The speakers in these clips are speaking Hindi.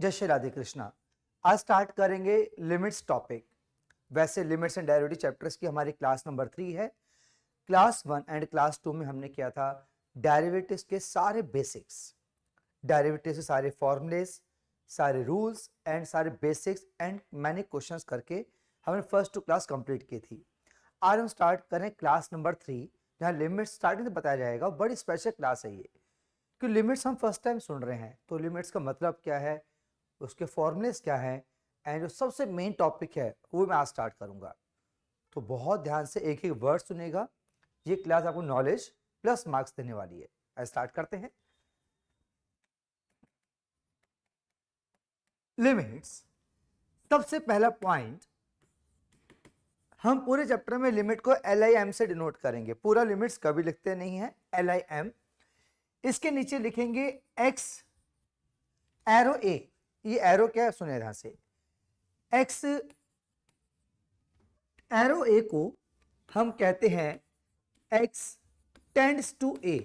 जय श्री राधे कृष्णा। आज स्टार्ट करेंगे लिमिट्स टॉपिक। वैसे लिमिट्स एंड डेरिवेटिव चैप्टर्स की हमारी क्लास नंबर 3 है। क्लास 1 एंड क्लास 2 में हमने किया था डेरिवेटिव्स के सारे बेसिक्स, डेरिवेटिव से सारे फॉर्मूलेस, सारे रूल्स एंड सारे बेसिक्स एंड मैंने क्वेश्चंस करके हमने फर्स्ट 2 क्लास कंप्लीट की थी। आज हम स्टार्ट करें क्लास नंबर 3, जहाँ लिमिट्स स्टार्टिंग से बताया जाएगा। बड़ी स्पेशल क्लास है ये, कि लिमिट्स हम फर्स्ट टाइम सुन रहे हैं, तो लिमिट्स का मतलब क्या है, उसके फॉर्मूलेस क्या है, एंड जो सबसे मेन टॉपिक है वो मैं आज स्टार्ट करूंगा। तो बहुत ध्यान से एक एक वर्ड सुनेगा। ये क्लास आपको नॉलेज प्लस मार्क्स देने वाली है। आज स्टार्ट करते हैं। लिमिट्स, सबसे पहला पॉइंट, हम पूरे चैप्टर में लिमिट को LIM से डिनोट करेंगे। पूरा लिमिट्स कभी लिखते नहीं है, LIM। इसके नीचे लिखेंगे x एरो a। ये एरो क्या है, सुने ध्यान से। x एरो a को हम कहते हैं x tends to a।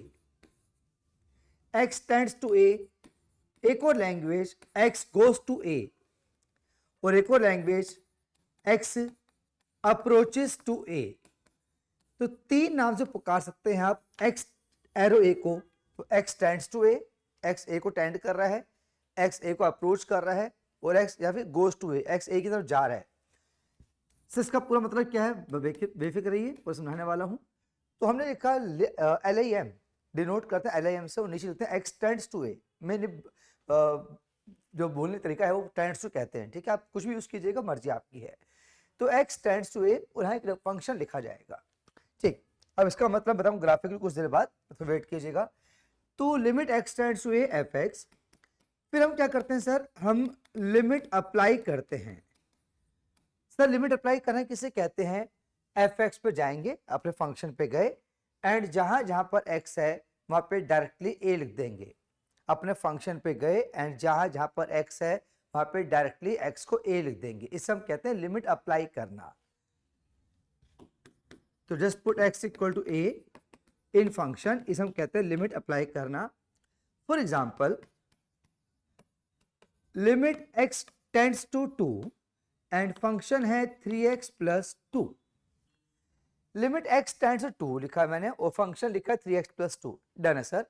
x tends to a। एक और language x goes to a, और एक और language x approaches to a। तो तीन नाम से पुकार सकते हैं आप x एरो a को। तो x tends to a, x a को टेंड कर रहा है, x a को अप्रोच कर रहा है, और x या फिर goes to a, x a की तरफ जा रहा है। इसका पूरा मतलब क्या है, बेफिक्र रहिए, और समझाने वाला हूं। तो हमने लिखा LIM, डिनोट करते हैं LIM से, और नीचे लिखते हैं x टेंड्स टू a। मैंने जो बोलने तरीका है वो टेंड्स टू कहते हैं, ठीक है। आप कुछ भी यूज कीजिएगा, मर्जी आपकी है। तो x टेंड्स टू a, और यहाँ एक फंक्शन लिखा जाएगा, ठीक। अब इसका मतलब बताऊं ग्राफिकली कुछ देर बाद, तो वेट कीजिएगा। तो limit x tends to a fx, फिर हम क्या करते हैं सर, हम लिमिट अप्लाई करते हैं। सर लिमिट अप्लाई करना किसे कहते हैं, fx पे जाएंगे, अपने फंक्शन पे गए, एंड जहां जहां पर x है वहां पे डायरेक्टली a लिख देंगे। अपने फंक्शन पे गए एंड जहां जहां पर x है वहां पे डायरेक्टली x को a लिख देंगे। इसे हम कहते हैं लिमिट अप्लाई करना। तो just put x equal to a in function, इसे हम कहते हैं लिमिट अप्लाई करना। For example, limit x tends to 2 and function है 3x plus 2। Limit x tends to 2 लिखा है मैंने, और फंक्शन लिखा है 3x प्लस 2। डन है सर।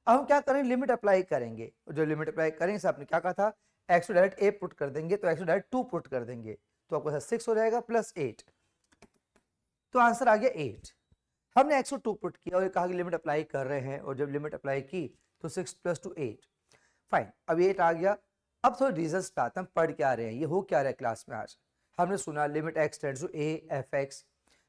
अब हम क्या करेंगे, लिमिट अप्लाई करेंगे। जो लिमिट अप्लाई करेंगे सर, आपने क्या कहा था, x को डायरेक्ट a पुट कर देंगे, तो x को डायरेक्ट 2 पुट कर देंगे, तो आपको 6 हो जाएगा प्लस 8। तो आंसर आ गया 8। हमने x को 2 पुट किया और कहा कि लिमिट अप्लाई कर रहे हैं, और जब लिमिट अप्लाई की तो 6 प्लस 2 8। फाइन, अब 8 आ गया। अब थोड़े रिजल्ट्स पे आते हैं, पढ़ क्या रहे हैं, ये हो क्या रहा है क्लास में आज। हमने सुना limit x tends to a fx।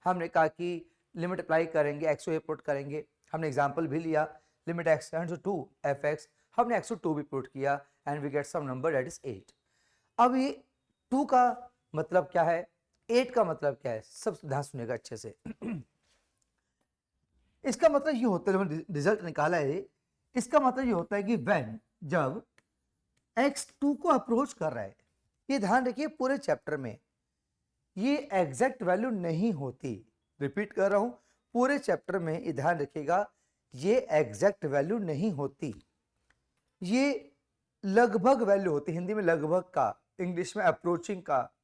हमने कहा कि लिमिट अप्लाई करेंगे, x को a पुट करेंगे। हमने एग्जांपल भी लिया, limit x tends to 2 fx, हमने x को 2 भी पुट किया, and we get some number that is 8। अब ये 2 का मतलब क्या है, 8 का मतलब क्या है, सब ध्यान सुनेगा अच्छे से। इसका मतलब ये होता है, रिजल्ट निकाला है, इसका मतलब ये होता है कि व्हेन, जब x 2 को अप्रोच कर रहा है, ये ध्यान रखिए पूरे चैप्टर में ये एग्जैक्ट वैल्यू नहीं होती। रिपीट कर रहा हूं, पूरे चैप्टर में ये ध्यान रखिएगा, ये एग्जैक्ट वैल्यू नहीं होती, ये लगभग वैल्यू होती। हिंदी में लगभग का, इंग्लिश में अप्रोचिंग का,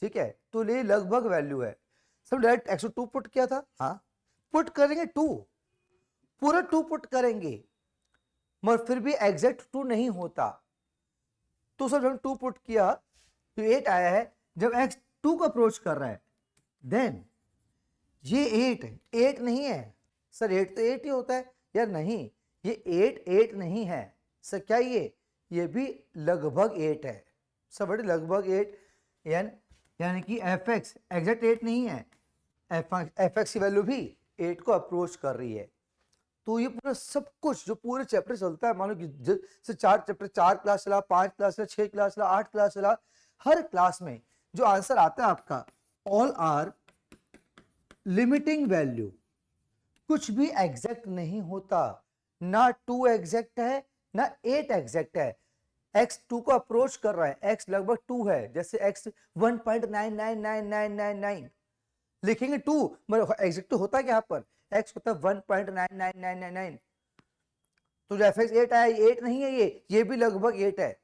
ठीक है। तो ये लगभग वैल्यू है। सब डायरेक्ट x को 2 पुट किया था, हाँ पुट करेंगे 2, पूरा 2 पुट करेंगे, मगर फिर भी एग्जैक्ट 2 नहीं होता। तो सब जब 2 पुट किया तो 8 आया है। जब x 2 को अप्रोच कर रहा है, देन ये 8 नहीं है सर, 8 तो 8 ही होता है यार, नहीं, ये 8 नहीं है सर। क्या ये भी लगभग 8 है सब, बड़े लगभग 8, यानी कि fx एग्जैक्ट 8 नहीं है, fx की वैल्यू भी 8 को अप्रोच कर रही है। तो ये पूरा सब कुछ जो पूरे चैप्टर चलता है, मानो कि जैसे 4 चैप्टर, 4 क्लास चला, 5 क्लास चला, 6 क्लास चला, 8 क्लास चला, हर क्लास में जो आंसर आता है आपका, ऑल आर लिमिटिंग वैल्यू। कुछ भी एग्जैक्ट नहीं होता, ना 2 एग्जैक्ट है ना 8 एग्जैक्ट है। x 2 को अप्रोच कर रहा है, x लगभग 2 है, जैसे x 1.999999 लिखेंगे 2, मतलब एग्जैक्ट तो होता है यहाँ पर, x होता है 1.99999। तो जो fx 8 आया, 8 नहीं है, ये भी लगभग 8 है।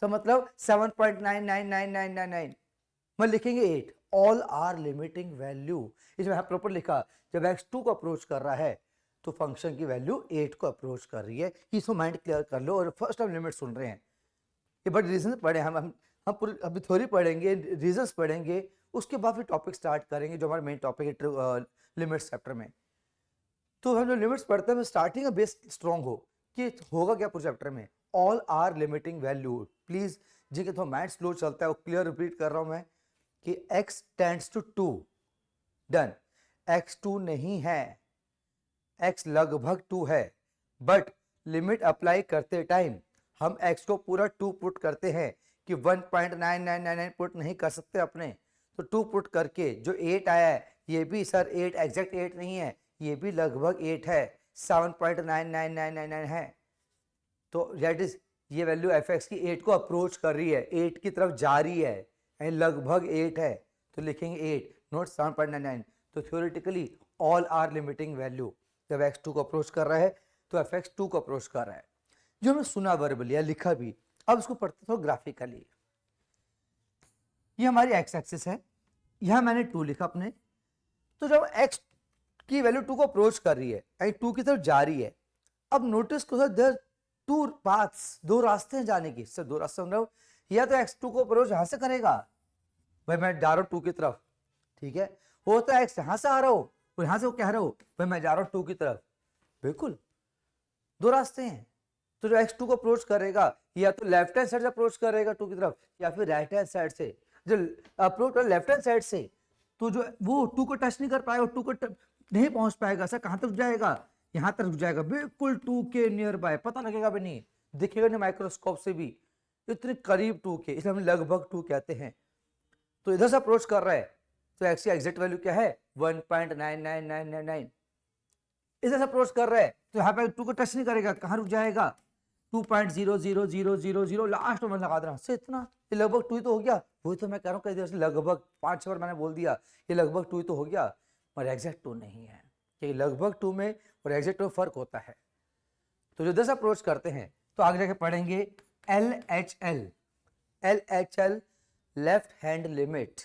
सो मतलब 7.999999 मैं लिखेंगे 8, ऑल आर लिमिटिंग वैल्यू। इसमें प्रॉपर लिखा जब x2 को अप्रोच कर रहा है तो फंक्शन की वैल्यू 8 को अप्रोच कर रही है। इसको माइंड क्लियर कर लो और फर्स्ट टाइम लिमिट सुन रहे हैं ये, बट रीजन पढ़े हम पूरी अभी थ्योरी पढ़ेंगे, रीजंस पढ़ेंगे, उसके बाद फिर टॉपिक स्टार्ट करेंगे जो हमारा मेन टॉपिक है लिमिट्स चैप्टर में। तो हम जो लिमिट्स पढ़ते हैं स्टार्टिंग का बेस स्ट्रॉन्ग हो कि होगा क्या पूरे चैप्टर में, all are limiting value. Please जिनके थोड़ा मैथ स्लो चलता है वो क्लियर रिपीट कर रहा हूं मैं कि x tends to 2, done, x 2 नहीं है, x लगभग 2 है, बट लिमिट अप्लाई करते टाइम हम x को पूरा 2 पुट करते हैं कि 1.9999 पुट नहीं कर सकते अपने, तो 2 पुट करके जो 8 आया है ये भी सर 8 एग्जैक्ट 8 नहीं है, ये भी लगभग 8 है, 7.9999 है। तो दैट इज ये वैल्यू एफ एक्स की 8 को अप्रोच कर रही है, 8 की तरफ जा रही है, लगभग 8 है, तो लिखेंगे 8 नोट 7.99। तो theoretically all are limiting value जब x2 को अप्रोच कर रहा है तो एफ एक्स 2 को अप्रोच कर रहा है, जो हमने सुना वर्बली या लिखा भी। अब इसको पढ़ते थोड़ा ग्राफिकली। ये हमारी एक्स एक्सिस है, यहां मैंने 2 लिखा अपने, तो जब x की वैल्यू 2 को अप्रोच कर रही है यानी 2 की तरफ जा रही है, अब नोटिस करो देयर 2 पाथ्स, 2 रास्ते हैं जाने की। सर 2 रास्ते मतलब या तो x2 को अप्रोच यहां से करेगा, भाई मैं जा रहा हूं 2 की तरफ, ठीक है, हो तो x यहां से आ रहा हो और यहां से वो कह रहा हो भाई मैं जा रहा हूं 2 की तरफ, बिल्कुल 2 रास्ते हैं। तो जो x2 को अप्रोच करेगा या तो लेफ्ट हैंड साइड से अप्रोच करेगा 2 की तरफ या फिर राइट हैंड साइड से। जो अप्रोच लेफ्ट हैंड साइड से तो जो वो 2 को टच नहीं कर पाएगा, 2 को नहीं पहुंच पाएगा। सर कहां तक जाएगा, यहां तक जाएगा, बिल्कुल 2 के नियर बाय, पता लगेगा भी नहीं, दिखेगा नहीं माइक्रोस्कोप से भी, इतने करीब 2 के, इसलिए हम लगभग 2 कहते हैं। तो इधर से अप्रोच कर रहा है तो x की एग्जैक्ट वैल्यू क्या है 1.99999। इधर से अप्रोच कर रहा है तो यहाँ पे 2 को टच नहीं करेगा, कहां रुक जाएगा 2.00000 लास्ट में लगा देना से इतना, ये लगभग 2 ही तो हो गया। वही तो मैं कह रहा हूँ कई देर से लगभग 5-6 बार मैंने बोल दिया ये लगभग 2 ही तो हो गया, पर एग्जैक्ट 2 नहीं है, कि लगभग 2 में और एग्जैक्ट 2 में फर्क होता है। तो जो 10 अप्रोच करते हैं तो आगे जाके पढ़ेंगे LHL, LHL left hand limit,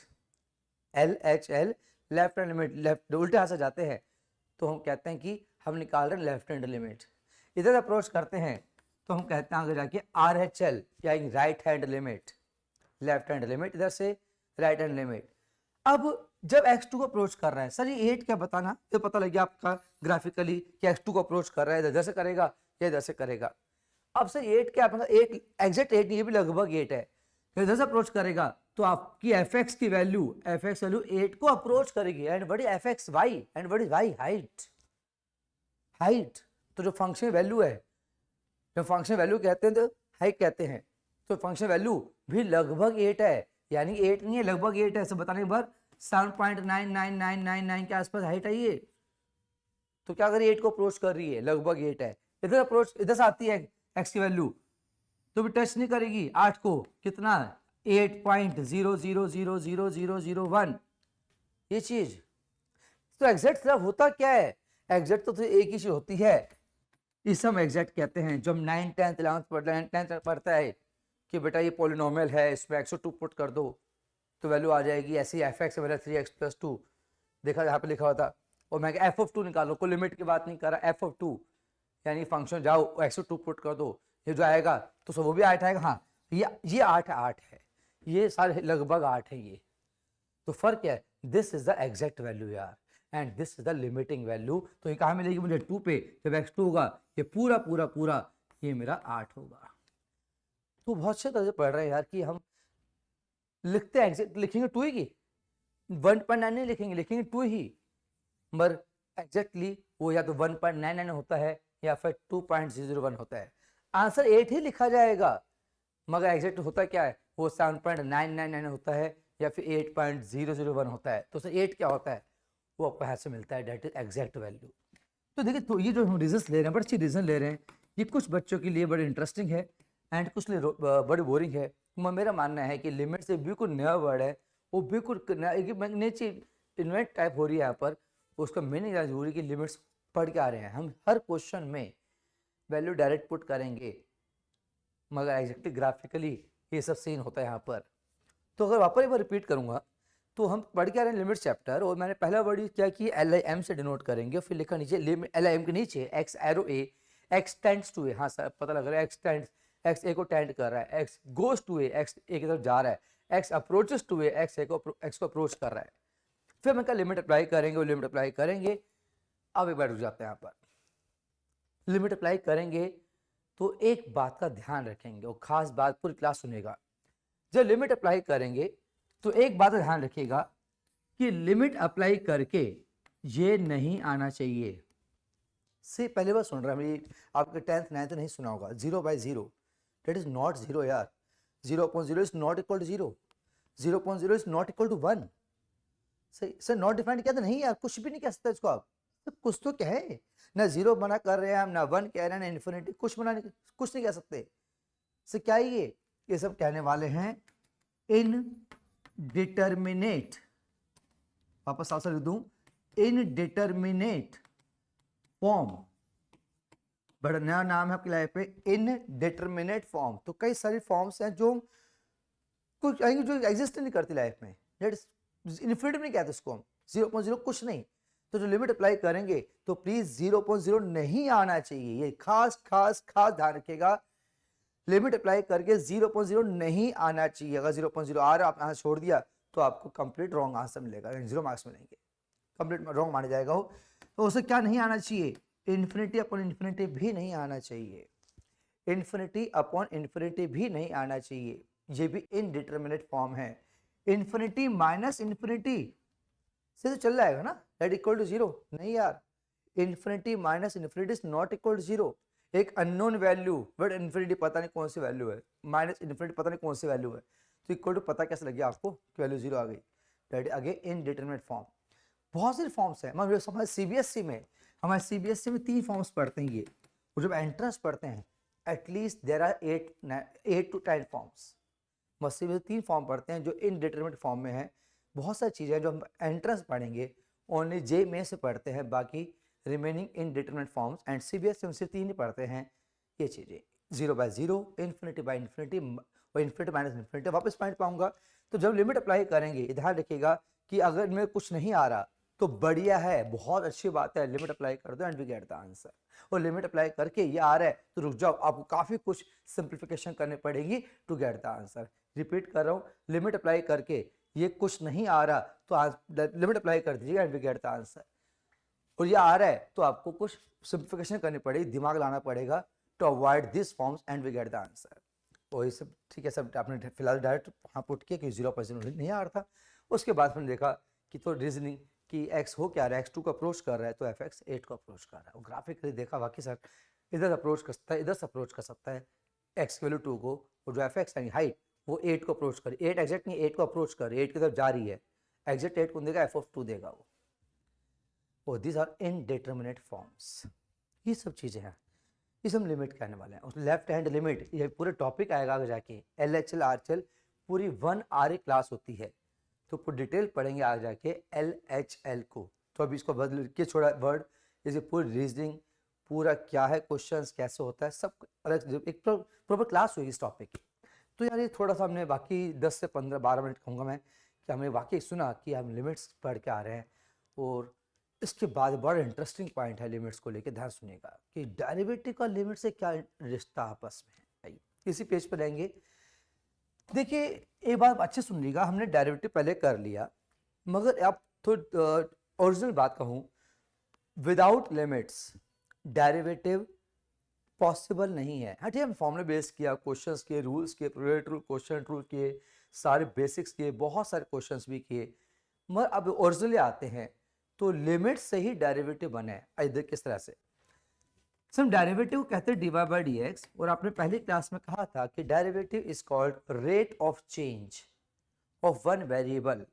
LHL left hand limit, left उल्टे हाथ से जाते हैं तो हम कहते हैं कि हम निकाल रहे हैं लेफ्ट हैंड लिमिट। इधर अप्रोच करते हैं तो हम कहते हैं आगे जाके RHL या right hand limit, left hand limit इधर से राइट हैंड लिमिट। अब जब x2 को अप्रोच कर रहा है, सर ये 8 क्या बताना, तो पता लग गया आपका ग्राफिकली कि x2 को अप्रोच कर रहा है, इधर से करेगा या इधर से करेगा। अब सर 8 क्या मतलब 8 एग्जैक्ट 8 ये भी लगभग 8 है, इधर से अप्रोच करेगा तो आपकी fx की वैल्यू 8 को अप्रोच करेगी। And what is fxy and what is y, height, height. तो जो फंक्शन वैल्यू है, जो फंक्शन वैल्यू कहते हैं तो हाइट कहते हैं, तो फंक्शन वैल्यू भी लगभग 8 है, यानी 8 नहीं है लगभग 8 है। सब बताने के बाद 7.99999 के आसपास हाइट है ये, तो क्या करिए 8 को अप्रोच कर रही है, लगभग 8 है। इधर अप्रोच इधर से आती है x की वैल्यू तो भी टच नहीं करेगी 8 को, कितना 8.000001 ये चीज। तो एग्जैक्ट सिर्फ होता क्या है, एग्जैक्ट तो एक ही चीज होती है, इसे हम एग्जैक्ट कहते हैं। जब 9th 10th 11th 10th पढ़ता है कि बेटा ये पॉलिनोमियल है इसमें x को 2 पुट कर दो तो वैल्यू आ जाएगी ऐसे ही एफ एक्स मेरा 3x+2 देखा यहाँ पे लिखा हुआ था, और मैं f(2) निकालो, कोई लिमिट की बात नहीं कर रहा, f(2) यानी फंक्शन जाओ x को 2 पुट कर दो, ये जो आएगा तो सब वो भी 8 आएगा। हाँ ये 8 है, ये सारे लगभग 8 है ये, तो फर्क क्या है, this is the exact value यार and this is the limiting value. तो ये कहाँ मिलेगी मुझे 2 पे, जब x2 होगा ये पूरा पूरा पूरा ये मेरा 8 होगा। तो बहुत अच्छे तरह से पढ़ रहे हैं यार कि हम लिखते हैं एग्जैक्ट लिखेंगे 2 ही की 1.9 नहीं लिखेंगे, लिखेंगे 2 ही, मगर एग्जैक्टली वो या तो 1.99 होता है या फिर 2.001 होता है। आंसर 8 ही लिखा जाएगा, मगर एग्जैक्ट होता क्या है, वो 7.999 होता है या फिर 8.001 होता है। तो सर 8 क्या होता है, वो आपको यहाँ से मिलता है, डेट इज एग्जैक्ट वैल्यू। तो देखिए तो ये जो हम रीजन ले रहे हैं, बड़ी अच्छी रीजन ले रहे हैं, ये कुछ बच्चों के लिए बड़े इंटरेस्टिंग है एंड कुछ लिए बड़ी बोरिंग है। मेरा मानना है कि लिमिट से बिल्कुल नया वर्ड है, वो बिल्कुल नई चीज इन्वेंट टाइप हो रही है यहाँ पर, उसका मीनिंग जरूरी कि लिमिट्स पढ़ के आ रहे हैं हम, हर क्वेश्चन में वैल्यू डायरेक्ट पुट करेंगे, मगर एग्जैक्टली ग्राफिकली ये सब सीन होता है यहाँ पर। तो अगर वापस एक बार रिपीट करूँगा तो हम पढ़ के आ रहे हैं लिमिट चैप्टर, और मैंने पहला वर्ड क्या कि एल आई एम से डिनोट करेंगे, फिर लिखा नीचे एल आई एम के नीचे x arrow a, x tends to a, हाँ सर पता लग रहा है, एक्स टेंड्स, एक्स ए को टेंड कर रहा है, x goes to a, x a की तरफ जा रहा है, x approaches to a, x को अप्रोच कर रहा है। फिर मैं कहा लिमिट अप्लाई करेंगे, वो लिमिट अप्लाई करेंगे। अब एक बार रुक जाते हैं यहाँ पर। लिमिट अप्लाई करेंगे तो एक बात का ध्यान रखेंगे, और खास बात पूरी क्लास सुनेगा। जब लिमिट अप्लाई करेंगे तो एक बात का ध्यान रखिएगा कि लिमिट अप्लाई करके ये नहीं आना चाहिए। से पहले बार सुन रहा है, मेरी आपके 10th 9th नहीं सुना होगा, 0/0 दैट इज नॉट 0 यार, 0/0 is not equal to 0, 0/0 is not equal to 1। सही सर, नॉट डिफाइंड कहते नहीं यार, कुछ भी नहीं कह सकते इसको आप, तो कुछ तो कहे ना, 0 मना कर रहे हैं हम, ना 1 कह रहे हैं, ना इन्फिनिटी, कुछ नहीं कह सकते। सर क्या है ये सब कहने वाले हैं इनडिटरमिनेट, वापस आंसर लिख दूं, इनडिटरमिनेट फॉर्म, बड़ा नया नाम है आपकी लाइफ पे, इनडिटरमिनेट फॉर्म। तो कई सारी फॉर्म्स हैं जो कुछ आएंगे जो एग्जिस्ट नहीं करती लाइफ में, दैट इज इनफिनिटी नहीं कहते इसको हम, 0/0 कुछ नहीं। तो जो लिमिट अप्लाई करेंगे तो प्लीज 0/0 नहीं आना चाहिए, ये खास ध्यान रखिएगा। लिमिट अप्लाई करके 0/0 नहीं आना चाहिए। अगर 0/0 आ रहा, आप यहाँ छोड़ दिया तो आपको कंप्लीट रॉन्ग आंसर मिलेगा, 0 मार्क्स मिलेंगे, कंप्लीट रॉन्ग माना जाएगा वो। तो उसे क्या नहीं आना चाहिए, इन्फिनिटी अपॉन इन्फिनिटी भी नहीं आना चाहिए, इन्फिनिटी अपॉन इन्फिनिटी भी नहीं आना चाहिए, ये भी इनडिटरमिनेट फॉर्म है। इन्फिनिटी माइनस इन्फिनिटी से तो चल जाएगा ना, दैट इक्वल टू 0, नहीं यार, infinity minus infinity is not equal to 0। एक अननोन वैल्यू, बट इन्फिनिटी पता नहीं कौन सी वैल्यू है, माइनस इन्फिनिटी पता नहीं कौन सी वैल्यू है, तो इक्वल टू पता कैसे लगे आपको कि वैल्यू 0 आ गई, दैट अगेन इनडिटरमिनेट फॉर्म। बहुत सारे फॉर्म्स हैं, हमारे सीबीएसई में, हमारे 3 फॉर्म्स पढ़ते हैं ये, और जब एंट्रेंस पढ़ते हैं at least there are 8 to 10 forms, बस में 3 फॉर्म पढ़ते हैं जो इनडिटरमिनेट फॉर्म में है। बहुत सारी चीज़ें जो हम एंट्रेंस पढ़ेंगे ओनली जे में से पढ़ते हैं, बाकी remaining indeterminate forms and CBSE में सिर्फ 3 ही पढ़ते हैं ये चीज़ें, 0/0, इन्फिनिटी बाई इन्फिनिटी और इन्फिनिटी माइनस इन्फिनिटी। वापस पॉइंट पाऊंगा, तो जब लिमिट अप्लाई करेंगे ध्यान रखिएगा कि अगर इनमें कुछ नहीं आ रहा तो बढ़िया है, बहुत अच्छी बात है, लिमिट अप्लाई कर दो and we get the answer. और लिमिट अप्लाई करके ये आ रहा है तो रुक जाओ, आपको काफ़ी कुछ सिंप्लीफिकेशन करनी पड़ेगी to get the answer. Repeat कर रहा हूँ, लिमिट अप्लाई करके ये कुछ नहीं आ रहा तो लिमिट अप्लाई कर दीजिएगा and we get the answer. और ये आ रहा है तो आपको कुछ सिंप्लीफिकेशन करनी पड़ेगी, दिमाग लाना पड़ेगा to avoid this forms and we get the answer. और ये सब ठीक है, सब आपने फिलहाल डायरेक्ट वहाँ पुट किया कि 0% नहीं आ रहा था। उसके बाद मैंने देखा कि तो रीजनिंग कि x हो क्या रहा है, x2 को अप्रोच कर रहा है तो fx 8 को अप्रोच कर रहा है। और ग्राफिकली देखा वाकई सर इधर अप्रोच कर सकता है, इधर से अप्रोच कर सकता है x की वैल्यू 2 को, और जो fx यानी हाइट वो 8 को अप्रोच करे, 8 एग्जैक्ट नहीं 8 को अप्रोच कर, 8 की तरफ जा रही है, एग्जैक्ट 8 को देगा f(2) देगा वो। और दिस आर इनडिटरमिनेट फॉर्म्स, ये सब चीज़ें हैं, ये सब लिमिट कहने वाले हैं। उस लेफ्ट हैंड लिमिट ये पूरे टॉपिक आएगा आगे जाके, LHL RHL पूरी 1 RA क्लास होती है, तो पूरी डिटेल पढ़ेंगे आगे जाके LHL को। तो अभी इसको बदल के छोड़ा वर्ड, जैसे पूरी रीजनिंग पूरा क्या है, क्वेश्चंस कैसे होता है, सब अलग एक प्रॉपर क्लास हुई इस टॉपिक की। तो यार ये थोड़ा सा हमने बाकी 10 से 15-12 मिनट कहूँगा मैं कि हमने वाकई सुना कि हम लिमिट्स पढ़ के आ रहे हैं। और इसके बाद बड़ा इंटरेस्टिंग पॉइंट है लिमिट्स को लेके, ध्यान सुनिएगा कि डेरिवेटिव का लिमिट से क्या रिश्ता आपस में है। इसी पेज पर रहेंगे। देखिए एक बात अच्छे सुन लीजिएगा, हमने डेरिवेटिव पहले कर लिया, मगर आप थोड़ी ओरिजिनल बात कहूँ, विदाउट लिमिट्स डेरिवेटिव पॉसिबल नहीं है। हाँ ठीक है, फॉर्मूला बेस किया, क्वेश्चंस किए, रूल्स किए, प्रोबेबिलिटी रूल, क्वेश्चन रूल किए, सारे बेसिक्स किए, बहुत सारे क्वेश्चंस भी किए, मगर अब ओरिजिनली आते हैं तो लिमिट से ही डेरिवेटिव बने। इधर किस तरह से सम डेरिवेटिव कहते हैं dy by dx, और आपने पहली क्लास में कहा था कि derivative is called rate of change of one variable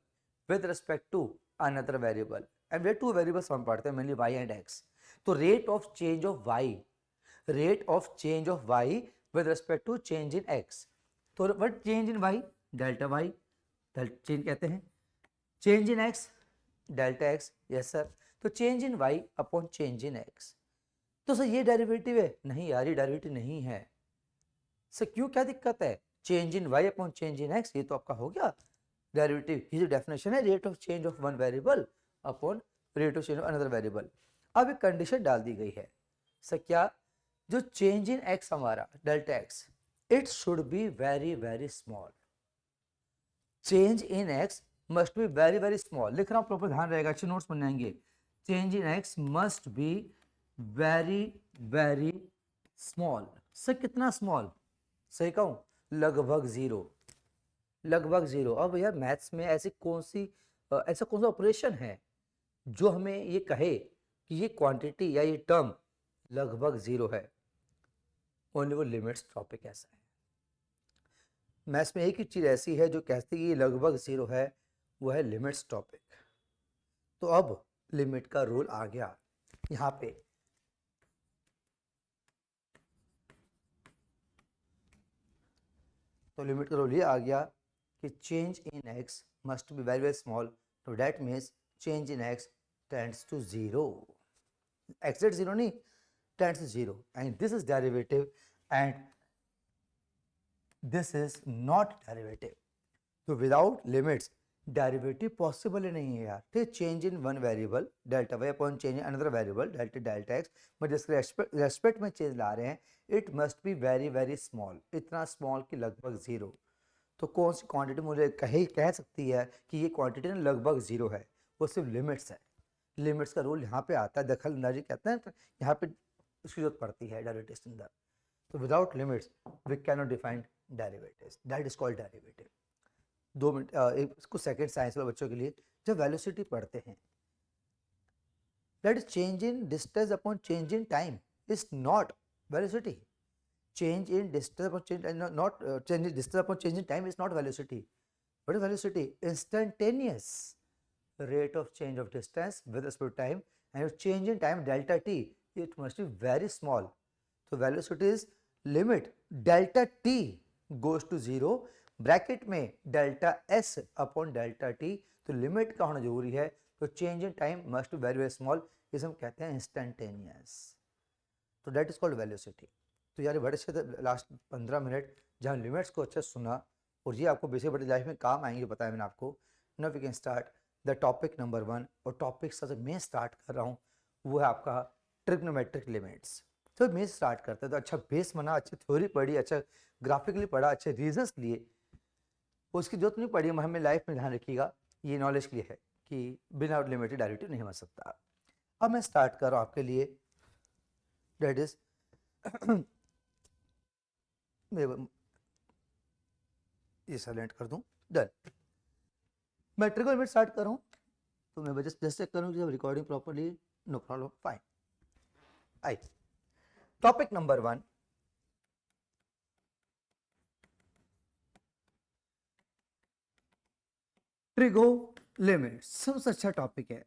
with respect to another variable, and वे 2 वेरिएबल्स हम पढ़ते हैं मेनली y एंड x। तो rate of change of y, rate of change of y with respect to change in x। तो what change in y, delta y, change कहते हैं, change in x, delta x, yes sir. तो change in y upon change in x, तो सर ये डेरिवेटिव है? नहीं यार ये डेरिवेटिव नहीं है सर। क्यों, क्या दिक्कत है? Change in y upon change in x, ये तो आपका हो गया डेरिवेटिव। ये जो डेफिनेशन है rate of change of one variable upon rate of change of another variable. अब एक कंडीशन डाल दी गई है सर, क्या, जो चेंज इन x हमारा delta x, it should be very very small. Change in x must be very very small, लिख रहा हूं प्रॉपर ध्यान रहेगा, अच्छे नोट्स बन जाएंगे। Change in x must be very very small. Sir कितना स्मॉल, सही कहूं लगभग जीरो, लगभग जीरो। अब यार मैथ्स में ऐसा कौन सा ऑपरेशन है जो हमें ये कहे कि ये क्वांटिटी या ये टर्म लगभग जीरो है? ओनली वो लिमिट्स टॉपिक ऐसा है। मैथ्स में एक ही चीज ऐसी है जो कहती है ये लगभग जीरो है, वो है लिमिट्स टॉपिक। तो अब लिमिट का रूल आ गया यहां पे। तो लिमिट का रूल ये आ गया कि change in x must be very very small, तो that means change in x tends to zero. Exact zero नहीं, tends to zero, and this is derivative and this is not derivative. तो विदाउट लिमिट्स डेरिवेटिव पॉसिबल ही नहीं है यार। ठीक, change in one variable delta y upon change in another variable delta x, में जिसके रेस्पेक्ट में चेंज ला रहे हैं, it must be very very small, इतना स्मॉल कि लगभग जीरो। तो कौन सी क्वांटिटी मुझे कह सकती है कि ये क्वांटिटी ना लगभग जीरो है? वो सिर्फ लिमिट्स है। लिमिट्स का रूल यहाँ पे आता है, दखल अंदाजी कहते हैं, तो यहाँ पे उसकी जरूरत पड़ती है डेरिवेटिव्स के अंदर। तो without limits we can not define derivatives, that is called derivative. 2 minute कुछ सेकंड साइंस वाले बच्चों के लिए, जब वेलोसिटी पढ़ते हैं, that is change in distance upon change in time is not velocity. Change in distance upon change not change in distance upon change in time is not velocity. What is velocity? Instantaneous rate of change of distance with respect to time, and if change in time delta t, it must be very small. So velocity is limit delta t goes to zero, bracket में delta s upon delta t, तो लिमिट का होना जरूरी है। तो change in time must be very very small, इसे हम कहते हैं इंस्टेंटेनियस। तो दैट इज कॉल्ड वेलोसिटी। तो यार बड़े अच्छे लास्ट 15 मिनट जहाँ लिमिट्स को अच्छे सुना, और ये आपको बेसिक बड़ी लाइफ में काम आएंगे, बताया मैंने आपको। Now we can start the topic number 1, और टॉपिक सबसे मैं स्टार्ट कर रहा हूँ वो है आपका ट्रिग्नोमेट्रिक लिमिट्स। तो मैं स्टार्ट करते हैं, तो अच्छा बेस बना, अच्छी थ्योरी पढ़ी, अच्छा ग्राफिकली पढ़ा, अच्छे रीजंस लिए, उसकी जरूरत नहीं पड़ी। हमें लाइफ में ध्यान रखिएगा, ये नॉलेज के लिए है कि बिना लिमिटेड डेरिवेटिव नहीं बन सकता। अब मैं स्टार्ट कर रहा हूँ आपके लिए, दैट इज ये साइलेंट कर दूं, डन। मैं ट्रिगर लिमिट स्टार्ट कर रहा हूँ, तो मैं जस्ट चेक करूँ जब recording properly, no problem, fine. आई टॉपिक नंबर 1, ट्रिगो लिमिट्स। सबसे अच्छा टॉपिक है।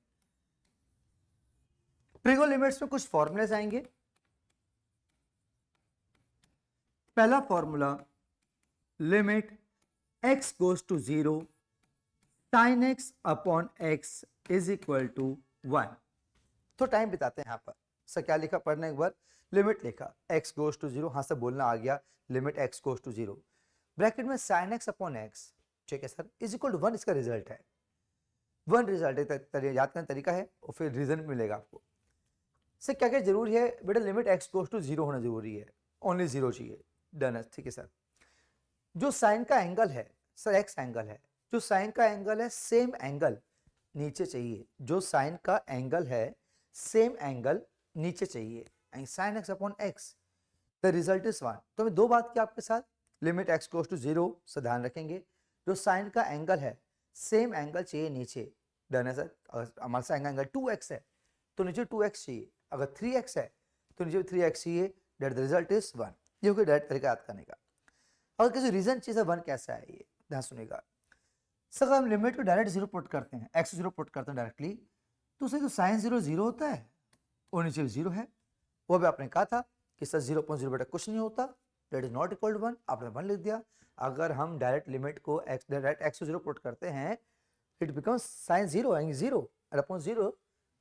ट्रिगो लिमिट्स में कुछ फॉर्मूलेस आएंगे। पहला formula, limit x goes to 0 sin x upon x is equal to 1। तो टाइम बिताते हैं यहां पर। सर क्या लिखा पढ़ने एक बार, लिमिट लिखा x गोज टू 0, हाँ से बोलना आ गया, limit x goes to 0, bracket में sin x अपॉन x, ठीक है सर, इज इक्वल टू 1, इसका रिजल्ट है। 1 रिजल्ट है, याद करने तरीका है, और फिर रीजन मिलेगा आपको। सर क्या क्या जरूरी है बेटा, लिमिट x गोज टू 0 होना जरूरी है, ओनली 0 चाहिए, डन है, ठीक है सर। जो साइन का एंगल है सर, x एंगल है, जो साइन का एंगल है सेम एंगल नीचे चाहिए, जो साइन का एंगल है सेम एंगल नीचे चाहिए, and sine x upon x, the result is 1। तो मैं दो बात की आपके साथ, लिमिट x गोज टू 0 से ध्यान रखेंगे, जो साइन का एंगल है सेम एंगल चाहिए नीचे, डन है सर। अगर हमारा साइन का एंगल 2x है तो नीचे 2x चाहिए, अगर 3x है तो नीचे 3x चाहिए, दैट द रिजल्ट इज 1। ये हो गया डायरेक्ट तरीका याद करने का। अगर किसी रीजन चाहिए 1 कैसा है, ये ध्यान सुनिएगा। सर हम लिमिट को डायरेक्ट 0 पुट करते हैं, x 0 पुट करते हैं डायरेक्टली, तो उसे जो साइन 0 0 होता है वो नीचे 0 है। वो भी आपने कहा था कि सर 0.0 बेटा कुछ नहीं होता, that is not equal to 1, आपने 1 लिख दिया। अगर हम डायरेक्ट लिमिट को डायरेक्ट x 0 पुट करते हैं, it becomes sine 0 and 0 upon 0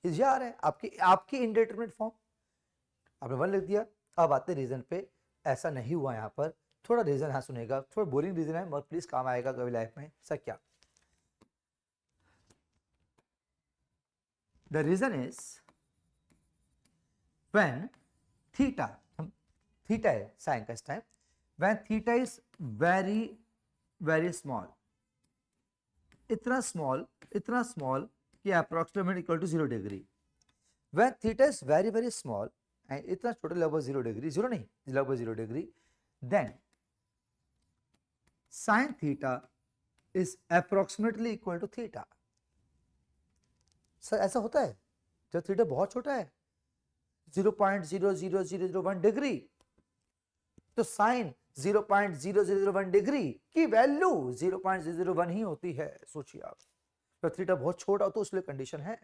is ये आ रहा है आपकी इंडिटरमिनेट फॉर्म, आपने 1 लिख दिया। अब आते रीजन पे, ऐसा नहीं हुआ यहाँ पर, थोड़ा रीजन हाँ सुनेगा, थोड़ा बोरिंग रीजन है मगर प्लीज काम आएगा कभी लाइफ में। सर क्या? The reason is when theta, theta है साइन का इस time, when theta is very very small, इतना स्मॉल कि approximate equal to 0 degree. When theta is very very small and इतना छोटा लगभग 0 डिग्री, 0 नहीं लगभग 0 degree, then sine theta is approximately equal to theta. Sir ऐसा होता है जब थीटा बहुत छोटा है 0.00001 डिग्री, तो साइन 0.0001 डिग्री की वैल्यू 0.001 ही होती है। सोचिए आप, तो थीटा बहुत छोटा हो तो उसके लिए कंडीशन है।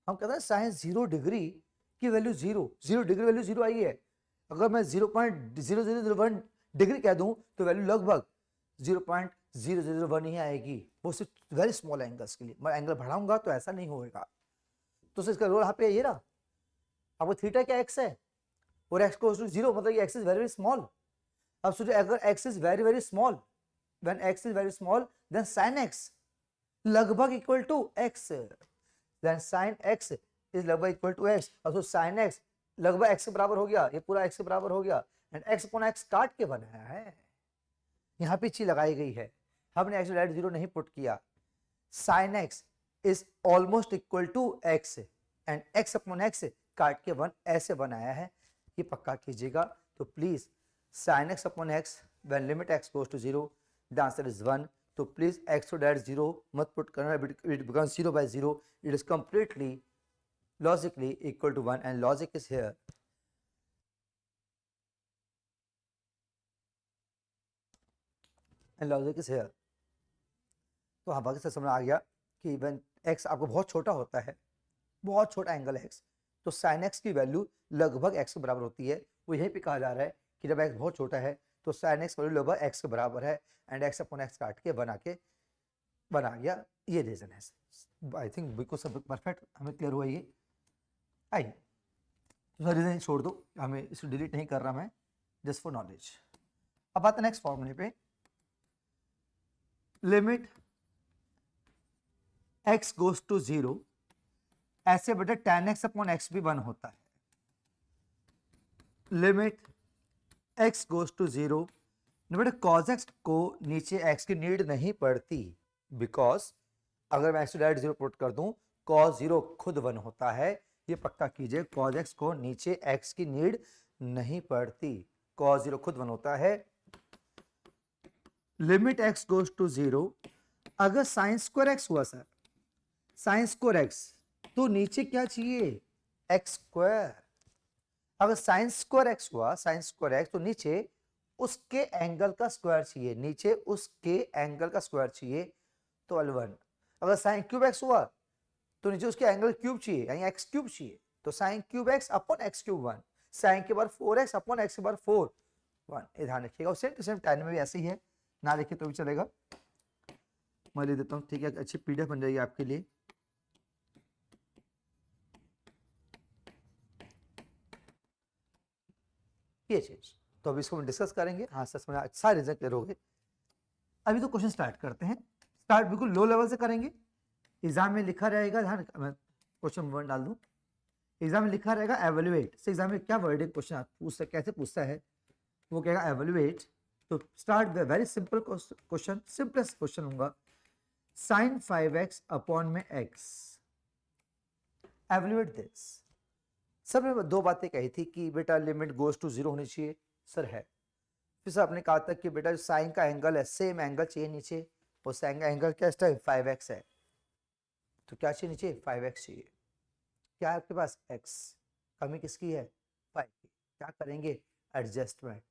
हम कहते हैं साइन 0 डिग्री की वैल्यू 0 डिग्री वैल्यू 0 आई है। अगर मैं 0.0001 डिग्री कह दूं तो वैल्यू लगभग 0.001 ही आएगी, वो सिर्फ वेरी स्मॉल एंगल्स के लिए। मैं एंगल बढ़ाऊंगा तो ऐसा नहीं होगा। तो इसका रोल यहाँ पे ये रहा, आपको थीटा क्या एक्स है और एक्स को 0, मतलब x is very very small. अब सोचिए अगर x is very very small, when x is very small then sine x लगभग equal to x, then sine x is लगभग इक्वल टू एक्स। अब तो साइन एक्स लगभग एक्स के बराबर हो गया, ये पूरा एक्स के बराबर हो गया, एंड एक्स अपॉन एक्स काट के बनाया है, यहाँ पे चीज लगाई गई है, हमने एक्स डायरेक्ट 0 नहीं पुट किया। Sine x is almost equal to x and x upon x काट के 1 ऐसे बनाया है, ये पक्का कीजिएगा। तो please sine x upon x when limit x goes to 0 the answer is 1। तो प्लीज एक्स को डायरेक्ट 0 मत पुट करना, it becomes 0 by 0, it is completely logically equal to 1 and logic is here। and logic is here। तो हाँ बाकी से समझ आ गया कि when x आपको बहुत छोटा होता है, बहुत छोटा एंगल है x, तो sin x की वैल्यू लगभग x के बराबर होती है। वो यहीं पे कहा जा रहा है कि जब x बहुत छोटा है तो sin x वैल्यू लगभग x के बराबर है एंड x अपॉन x काट के बना गया। ये रीजन है। आई थिंक बिल्कुल सब परफेक्ट हमें क्लियर हुआ ये। आइए तो रीजन छोड़ दो, हमें इसे डिलीट नहीं कर रहा मैं, जस्ट फॉर नॉलेज। अब आते हैं नेक्स्ट फॉर्मूले पे, लिमिट x गोज टू 0, ऐसे बेटा tan x अपॉन x भी 1 होता है। लिमिट x गोज टू 0, बेटा cos x को नीचे x की नीड नहीं पड़ती, बिकॉज अगर मैं x डायरेक्ट 0 पुट कर दूं cos 0 खुद 1 होता है। ये पक्का कीजिए, cos x को नीचे x की नीड नहीं पड़ती, cos 0 खुद 1 होता है। लिमिट x गोज टू 0, अगर साइन स्क्वायर x हुआ सर, साइन स्क्वायर x, तो नीचे क्या चाहिए x स्क्वायर। अगर साइन स्क्वायर x हुआ, साइन स्क्वायर x, तो नीचे उसके एंगल का स्क्वायर चाहिए, नीचे उसके एंगल का स्क्वायर चाहिए, तो 1। अगर साइन क्यूब x हुआ तो नीचे उसके एंगल क्यूब चाहिए, यानी एक्स क्यूब चाहिए, तो sine cube x upon x cube 1, sine के बाद 4x अपॉन एक्स के बाद 4 1। ये ध्यान रखिएगा। सेम टू सेम टाइम में भी ऐसे ही है, ना लिखे तो भी चलेगा, मैं लिख देता हूँ, ठीक है, अच्छी पीडीएफ बन जाएगी आपके लिए। ये चीज तो अभी इसको हम डिस्कस करेंगे। हाँ सर समझ, अच्छा रीजन क्लियर हो गए। अभी तो क्वेश्चन स्टार्ट करते हैं। स्टार्ट बिल्कुल लो लेवल से करेंगे। एग्जाम में लिखा रहेगा, ध्यान मैं क्वेश्चन 1 डाल दूं, एग्जाम में लिखा रहेगा एवेल्युएट। से एग्जाम में क्या वर्ड क्वेश्चन पूछता, कैसे पूछता है, वो कहेगा एवेल्युएट। तो start very simple question, simplest question होगा, साइन 5x अपॉन में x, एवेल्युएट दिस। सब ने 2 बातें कही थी कि बेटा लिमिट गोज टू 0 होनी चाहिए, सर है। फिर सर आपने कहा था कि बेटा जो साइन का एंगल है सेम एंगल चाहिए नीचे, और साइन का एंगल क्या है 5x है, तो क्या चाहिए नीचे 5x चाहिए। क्या है आपके पास x, कमी किसकी है 5 की, क्या करेंगे एडजस्टमेंट,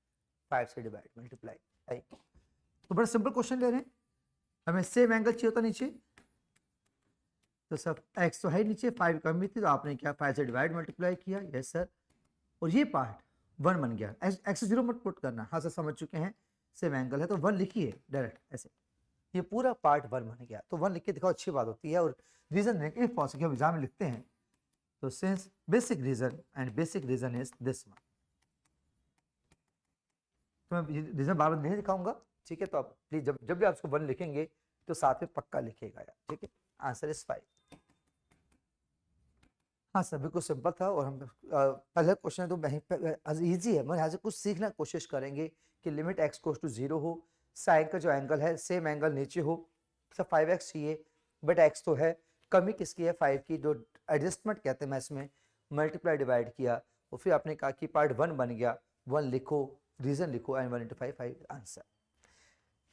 5 से डिवाइड मल्टीप्लाई। तो बड़ा सिंपल क्वेश्चन ले रहे हैं, हमें सेम एंगल चाहिए होता नीचे, तो सब x तो है नीचे, 5 कमी थी तो आपने क्या 5 से डिवाइड मल्टीप्लाई किया, यस सर, और ये पार्ट 1 बन गया। x 0 मत पुट करना, हाँ सर समझ चुके हैं, सेम एंगल है तो 1 लिखिए डायरेक्ट ऐसे, ये पूरा पार्ट 1 बन गया। तो 1 लिख के दिखाओ, अच्छी बात होती है। और रीजन इफ पॉसिबल हम एग्जाम में लिखते हैं, तो since basic reason and basic reason is this one. तो मैं रीजन बार बार नहीं दिखाऊंगा, ठीक है। तो आप प्लीज जब जब भी आप उसको 1 लिखेंगे तो साथ में पक्का लिखेगा यार, ठीक है। Answer is 5। हाँ सर बिल्कुल सिंपल था, और हम पहले क्वेश्चन तो इजी है, मगर यहाँ से कुछ सीखना कोशिश करेंगे कि लिमिट x गोस टू 0 हो, साइन का जो एंगल है सेम एंगल नीचे हो, सब 5x चाहिए, बट x तो है, कमी किसकी है 5 की, जो एडजस्टमेंट कहते हैं मैं इसमें मल्टीप्लाई डिवाइड किया, और फिर आपने कहा कि पार्ट 1 बन गया, 1 लिखो, रीजन लिखो, एंड 1 into 5 5 आंसर।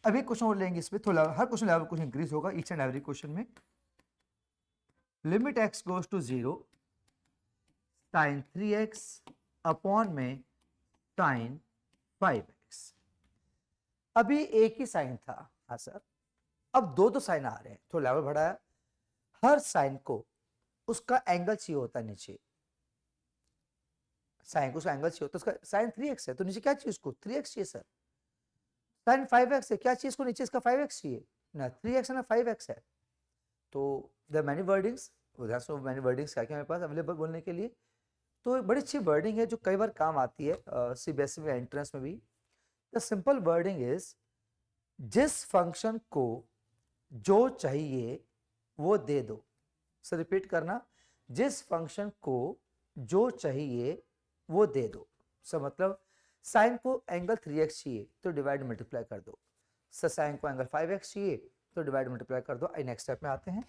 अभी क्वेश्चन और लेंगे, इसमें थोड़ा हर क्वेश्चन लेवल कुछ इंक्रीज होगा ईच एंड एवरी क्वेश्चन में। Limit x goes to 0 sin 3x अपॉन में sin 5x। अभी एक ही साइन था, हाँ सर, अब दो साइन आ रहे हैं, तो लेवल बढ़ाया। हर साइन को उसका एंगल चाहिए होता है नीचे, साइन को उसका एंगल चाहिए होता है, उसका साइन 3x है तो नीचे क्या चाहिए उसको 3x चाहिए सर। साइन 5x है, क्या चाहिए इसको नीचे इसका 5x चाहिए ना, 3x है ना 5x है। तो the many wordings, many wordings क्या क्या मेरे पास अवेलेबल बोलने के लिए। तो बड़ी अच्छी वर्डिंग है जो कई बार काम आती है सीबीएसई में, एंट्रेंस में भी। द सिंपल वर्डिंग इज, जिस फंक्शन को जो चाहिए वो दे दो। सर रिपीट करना, जिस फंक्शन को जो चाहिए वो दे दो। सर मतलब साइन को एंगल 3x चाहिए तो डिवाइड मल्टीप्लाई कर दो, सर साइन को एंगल 5x चाहिए तो डिवाइड मल्टीप्लाई कर दो। नेक्स्ट स्टेप में आते हैं।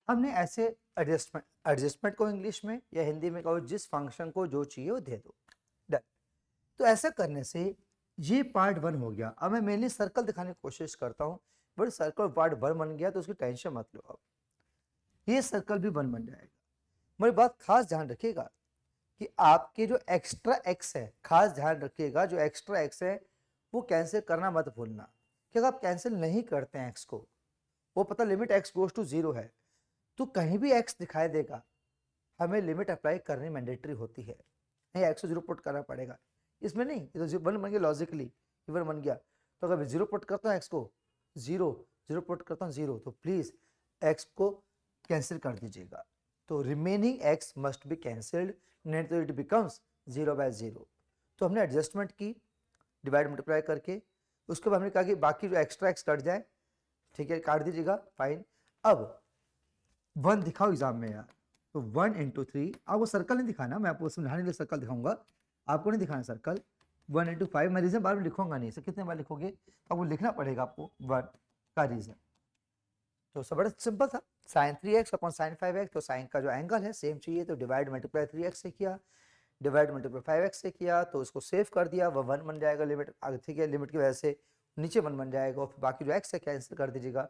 हमने ऐसे एडजस्टमेंट को इंग्लिश में या हिंदी में कहो, जिस फंक्शन को जो चाहिए वो दे दो, डन। तो ऐसा करने से ये पार्ट 1 हो गया। अब मैं मेनली सर्कल दिखाने की कोशिश करता हूँ, बट सर्कल पार्ट 1 बन गया तो उसकी टेंशन मत लो, अब ये सर्कल भी 1 बन जाएगा। मेरी बात खास ध्यान रखिएगा कि आपके जो एक्स्ट्रा एक्स है, खास ध्यान रखिएगा जो एक्स्ट्रा एक्स है वो कैंसिल करना मत भूलना, कि अगर आप कैंसिल नहीं करते हैं एक्स को, वो पता लिमिट एक्स गोस टू 0 है, तो कहीं भी एक्स दिखाई देगा हमें लिमिट अप्लाई करनी मैंडेटरी होती है, नहीं एक्स को 0 पुट करना पड़ेगा। इसमें नहीं, ये तो 1 बन गया लॉजिकली, 1 बन गया, तो अगर मैं 0 पुट करता हूँ एक्स को 0, 0 पुट करता हूँ 0, तो प्लीज एक्स को कैंसिल कर दीजिएगा। तो remaining x must be cancelled, नहीं तो इट बिकम्स 0/0। तो हमने एडजस्टमेंट की डिवाइड मल्टीप्लाई करके, उसके बाद हमने कहा कि बाकी जो एक्स्ट्रा एक्स कट जाए, ठीक है काट दीजिएगा, फाइन। अब 1 दिखाओ एग्जाम में यार, तो 1 into 3, आपको सर्कल नहीं दिखाना, मैं आपको समझाने के लिए सर्कल दिखाऊंगा, आपको नहीं दिखाना सर्कल। 1 into 5, मैं रीजन बार में लिखूंगा नहीं, सर कितने बार लिखोगे, तो आपको लिखना पड़ेगा आपको 1 का रीजन। तो सब बड़ा सिंपल था, sign 3x upon sine 5x, तो साइन का जो एंगल है सेम चाहिए, तो डिवाइड मल्टीप्लाई 3x से किया, डिवाइड मल्टीप्लाई 5x से किया, तो उसको सेव कर दिया, वह 1 बन जाएगा लिमिट, ठीक है, लिमिट की वजह से नीचे 1 बन जाएगा, और फिर बाकी जो x है कैंसिल कर दीजिएगा।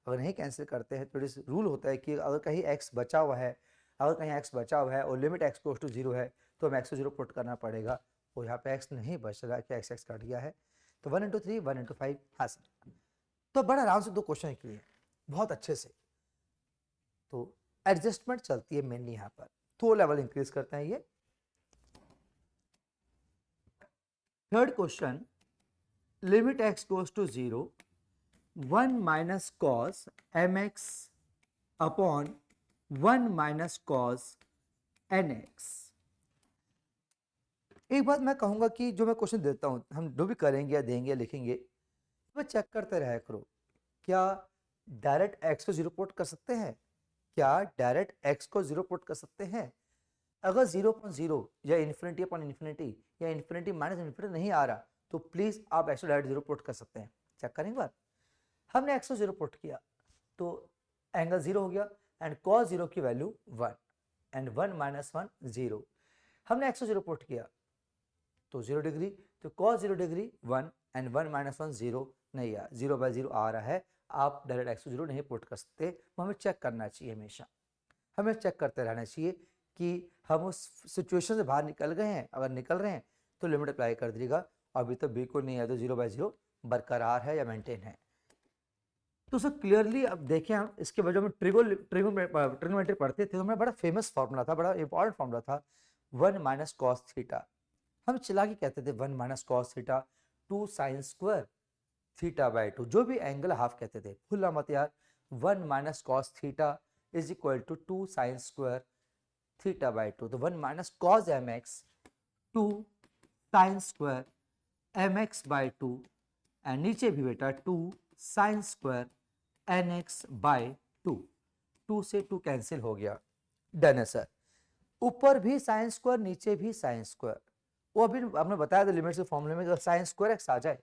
अगर नहीं कैंसिल करते हैं तो इस रूल होता है कि अगर कहीं x बचा हुआ है, अगर कहीं x बचा हुआ है और लिमिट x गोस टू 0 है, तो हमें x को 0 पुट करना पड़ेगा, और यहाँ पे x नहीं बच रहा कि x कट गया है, तो 1 into 3, 1 into 5, हाँ सर। तो बड़ा आराम से 2 क्वेश्चन किए बहुत अच्छे से। तो एडजस्टमेंट चलती है मेनली यहाँ पर, तो लेवल इंक्रीज करते हैं ये। Third question, limit x goes to 0, 1 minus cos mx अपॉन 1 minus cos nx। एक बात मैं कहूंगा कि जो मैं क्वेश्चन देता हूं, हम जो भी करेंगे या देंगे या लिखेंगे, तो चेक करते रहा करो, क्या डायरेक्ट x को 0 पुट कर सकते हैं, क्या डायरेक्ट x को 0 पुट कर सकते हैं। अगर 0/0 या इन्फिनिटी अपॉन इन्फिनिटी या इन्फिनिटी माइनस इन्फिनिटी नहीं आ रहा, तो प्लीज आप x को डायरेक्ट 0 पुट कर सकते हैं। चेक करें एक बार, हमने x को 0 पुट किया तो एंगल 0 हो गया, एंड cos 0 की वैल्यू 1, एंड 1 minus 1 0। हमने x को 0 पुट किया तो 0 डिग्री, तो cos 0 डिग्री 1, एंड 1 minus 1 0 नहीं आया, 0/0 आ रहा है। आप डायरेक्ट x को 0 नहीं पुट कर सकते, वो हमें चेक करना चाहिए, हमेशा हमें चेक करते रहना चाहिए कि हम उस सिचुएशन से बाहर निकल गए हैं, अगर निकल रहे हैं तो लिमिट अप्लाई कर दीजिएगा। अभी तो बिल्कुल नहीं है तो 0/0 बरकरार है या मेंटेन है। तो सर क्लियरली अब देखें, हम इसके वजह में ट्रिगोनोमेट्री पढ़ते थे, तो हमारा बड़ा फेमस फॉर्मूला था, बड़ा इंपॉर्टेंट फॉर्मूला था 1 minus cos थीटा। हम चला के कहते थे 1 minus cos theta 2 sine square theta by 2, जो भी एंगल हाफ कहते थे, भूलना मत यार। 1 minus cos theta is equal to 2 sine square theta by 2, तो 1 minus cos m x 2 sine square m x by 2, and नीचे भी बेटा 2 sine square n x by 2, 2 से 2 कैंसिल हो गया, डन है सर। ऊपर भी साइन स्क्वायर नीचे भी साइन स्क्वायर, वो अभी आपने बताया था लिमिट्स के फॉर्मूले में, अगर साइन स्क्वायर एक्स आ जाए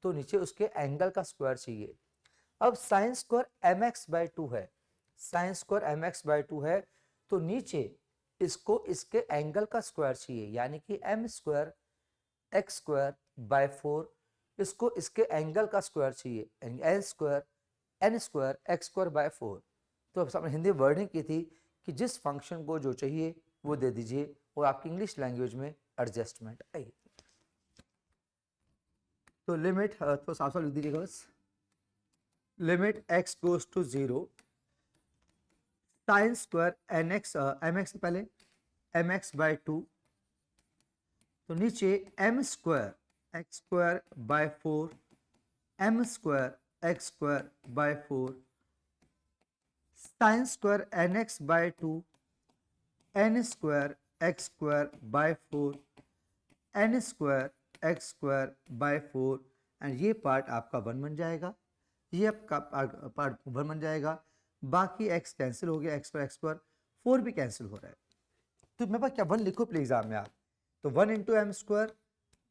तो नीचे उसके एंगल का स्क्वायर चाहिए। अब sine square m x by 2 है, sine square m x by 2 है, तो नीचे इसको इसके एंगल का स्क्वायर चाहिए, यानी कि m square x square by 4, इसको इसके एंगल का स्क्वायर चाहिए, n square x square by 4। तो अब हमने हिंदी वर्डिंग की थी कि जिस फंक्शन को जो चाहिए वो दे दीजिए, और आपकी इंग्लिश लैंग्वेज में एडजस्टमेंट आई। तो लिमिट तो साफ साफ लिख दीजिएगा बस, limit x goes to 0 sine square n x m x से पहले एम एक्स बाय 2, तो नीचे m square x square by 4 m square x square by 4 sine square n x by 2 n square x square by 4 n square x square by 4, and ये पार्ट आपका 1 बन जाएगा, ये आपका पार्ट 1 बन जाएगा, बाकी x कैंसिल हो गया, x स्क्वायर 4 भी कैंसिल हो रहा है। तो मेरे पास क्या 1 लिखो प्लीज एग्जाम में आप, तो 1 into m square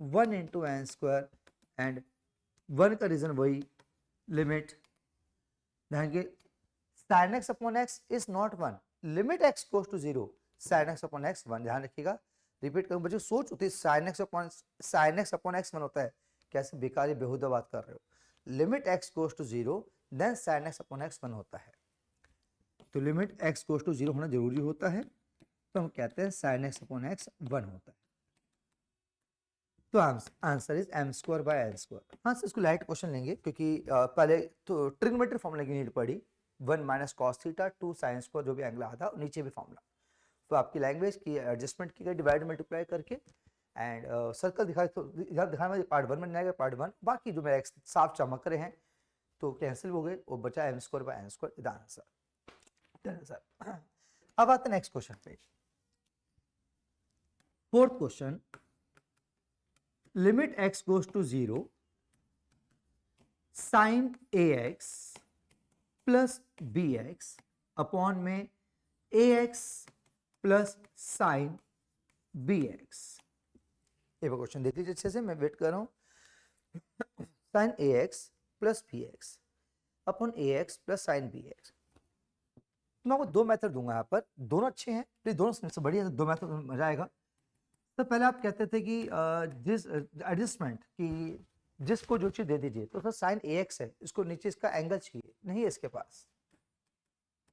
1 into n square, and 1 का रीजन वही लिमिट, ध्यान के sine x upon x is not 1, limit x goes to 0 sine x upon x 1, ध्यान रखिएगा। रिपीट करूं बच्चों, सोच होती है साइन एक्स अपॉन एक्स 1 होता है, कैसे बेकार बेहुदा बात कर रहे हो। Limit x goes to 0 then sine x upon x 1 होता है, तो लिमिट x गोज टू 0 होना जरूरी होता है, तो हम कहते हैं साइन एक्स अपॉन एक्स 1 होता है। तो answer is m square by n square. हाँ सर, इसको लाइट क्वेश्चन लेंगे क्योंकि पहले तो ट्रिग्नोमेट्री फॉर्मूला की नीड पड़ी, 1 minus cos theta 2 sine square जो भी एंगल आता है, नीचे भी फॉर्मूला, तो आपकी लैंग्वेज की एडजस्टमेंट की गई डिवाइड मल्टीप्लाई करके, एंड सर्कल दिखाए तो दिखाने में पार्ट 1 बन जाएगा, पार्ट 1, बाकी जो मेरे साफ चमक रहे हैं तो कैंसिल हो गए, और बचा m square by n square, इधर आंसर सर। अब आते हैं नेक्स्ट क्वेश्चन पे, fourth question, limit x goes to 0 sine ax plus bx upon में ax प्लस साइन bx। ये क्वेश्चन देख लीजिए अच्छे से, मैं वेट कर रहा हूं। Sine ax plus bx upon ax plus sine bx, मैं आपको दो मेथड दूंगा यहाँ पर, दोनों अच्छे हैं, तो दोनों से बढ़िया दो मेथड मजा आएगा। तो पहले आप कहते थे कि जिस एडजस्टमेंट की जिसको जो चीज दे दीजिए, तो सर साइन ax है, इसको नीचे इसका एंगल चाहिए, नहीं है इसके पास,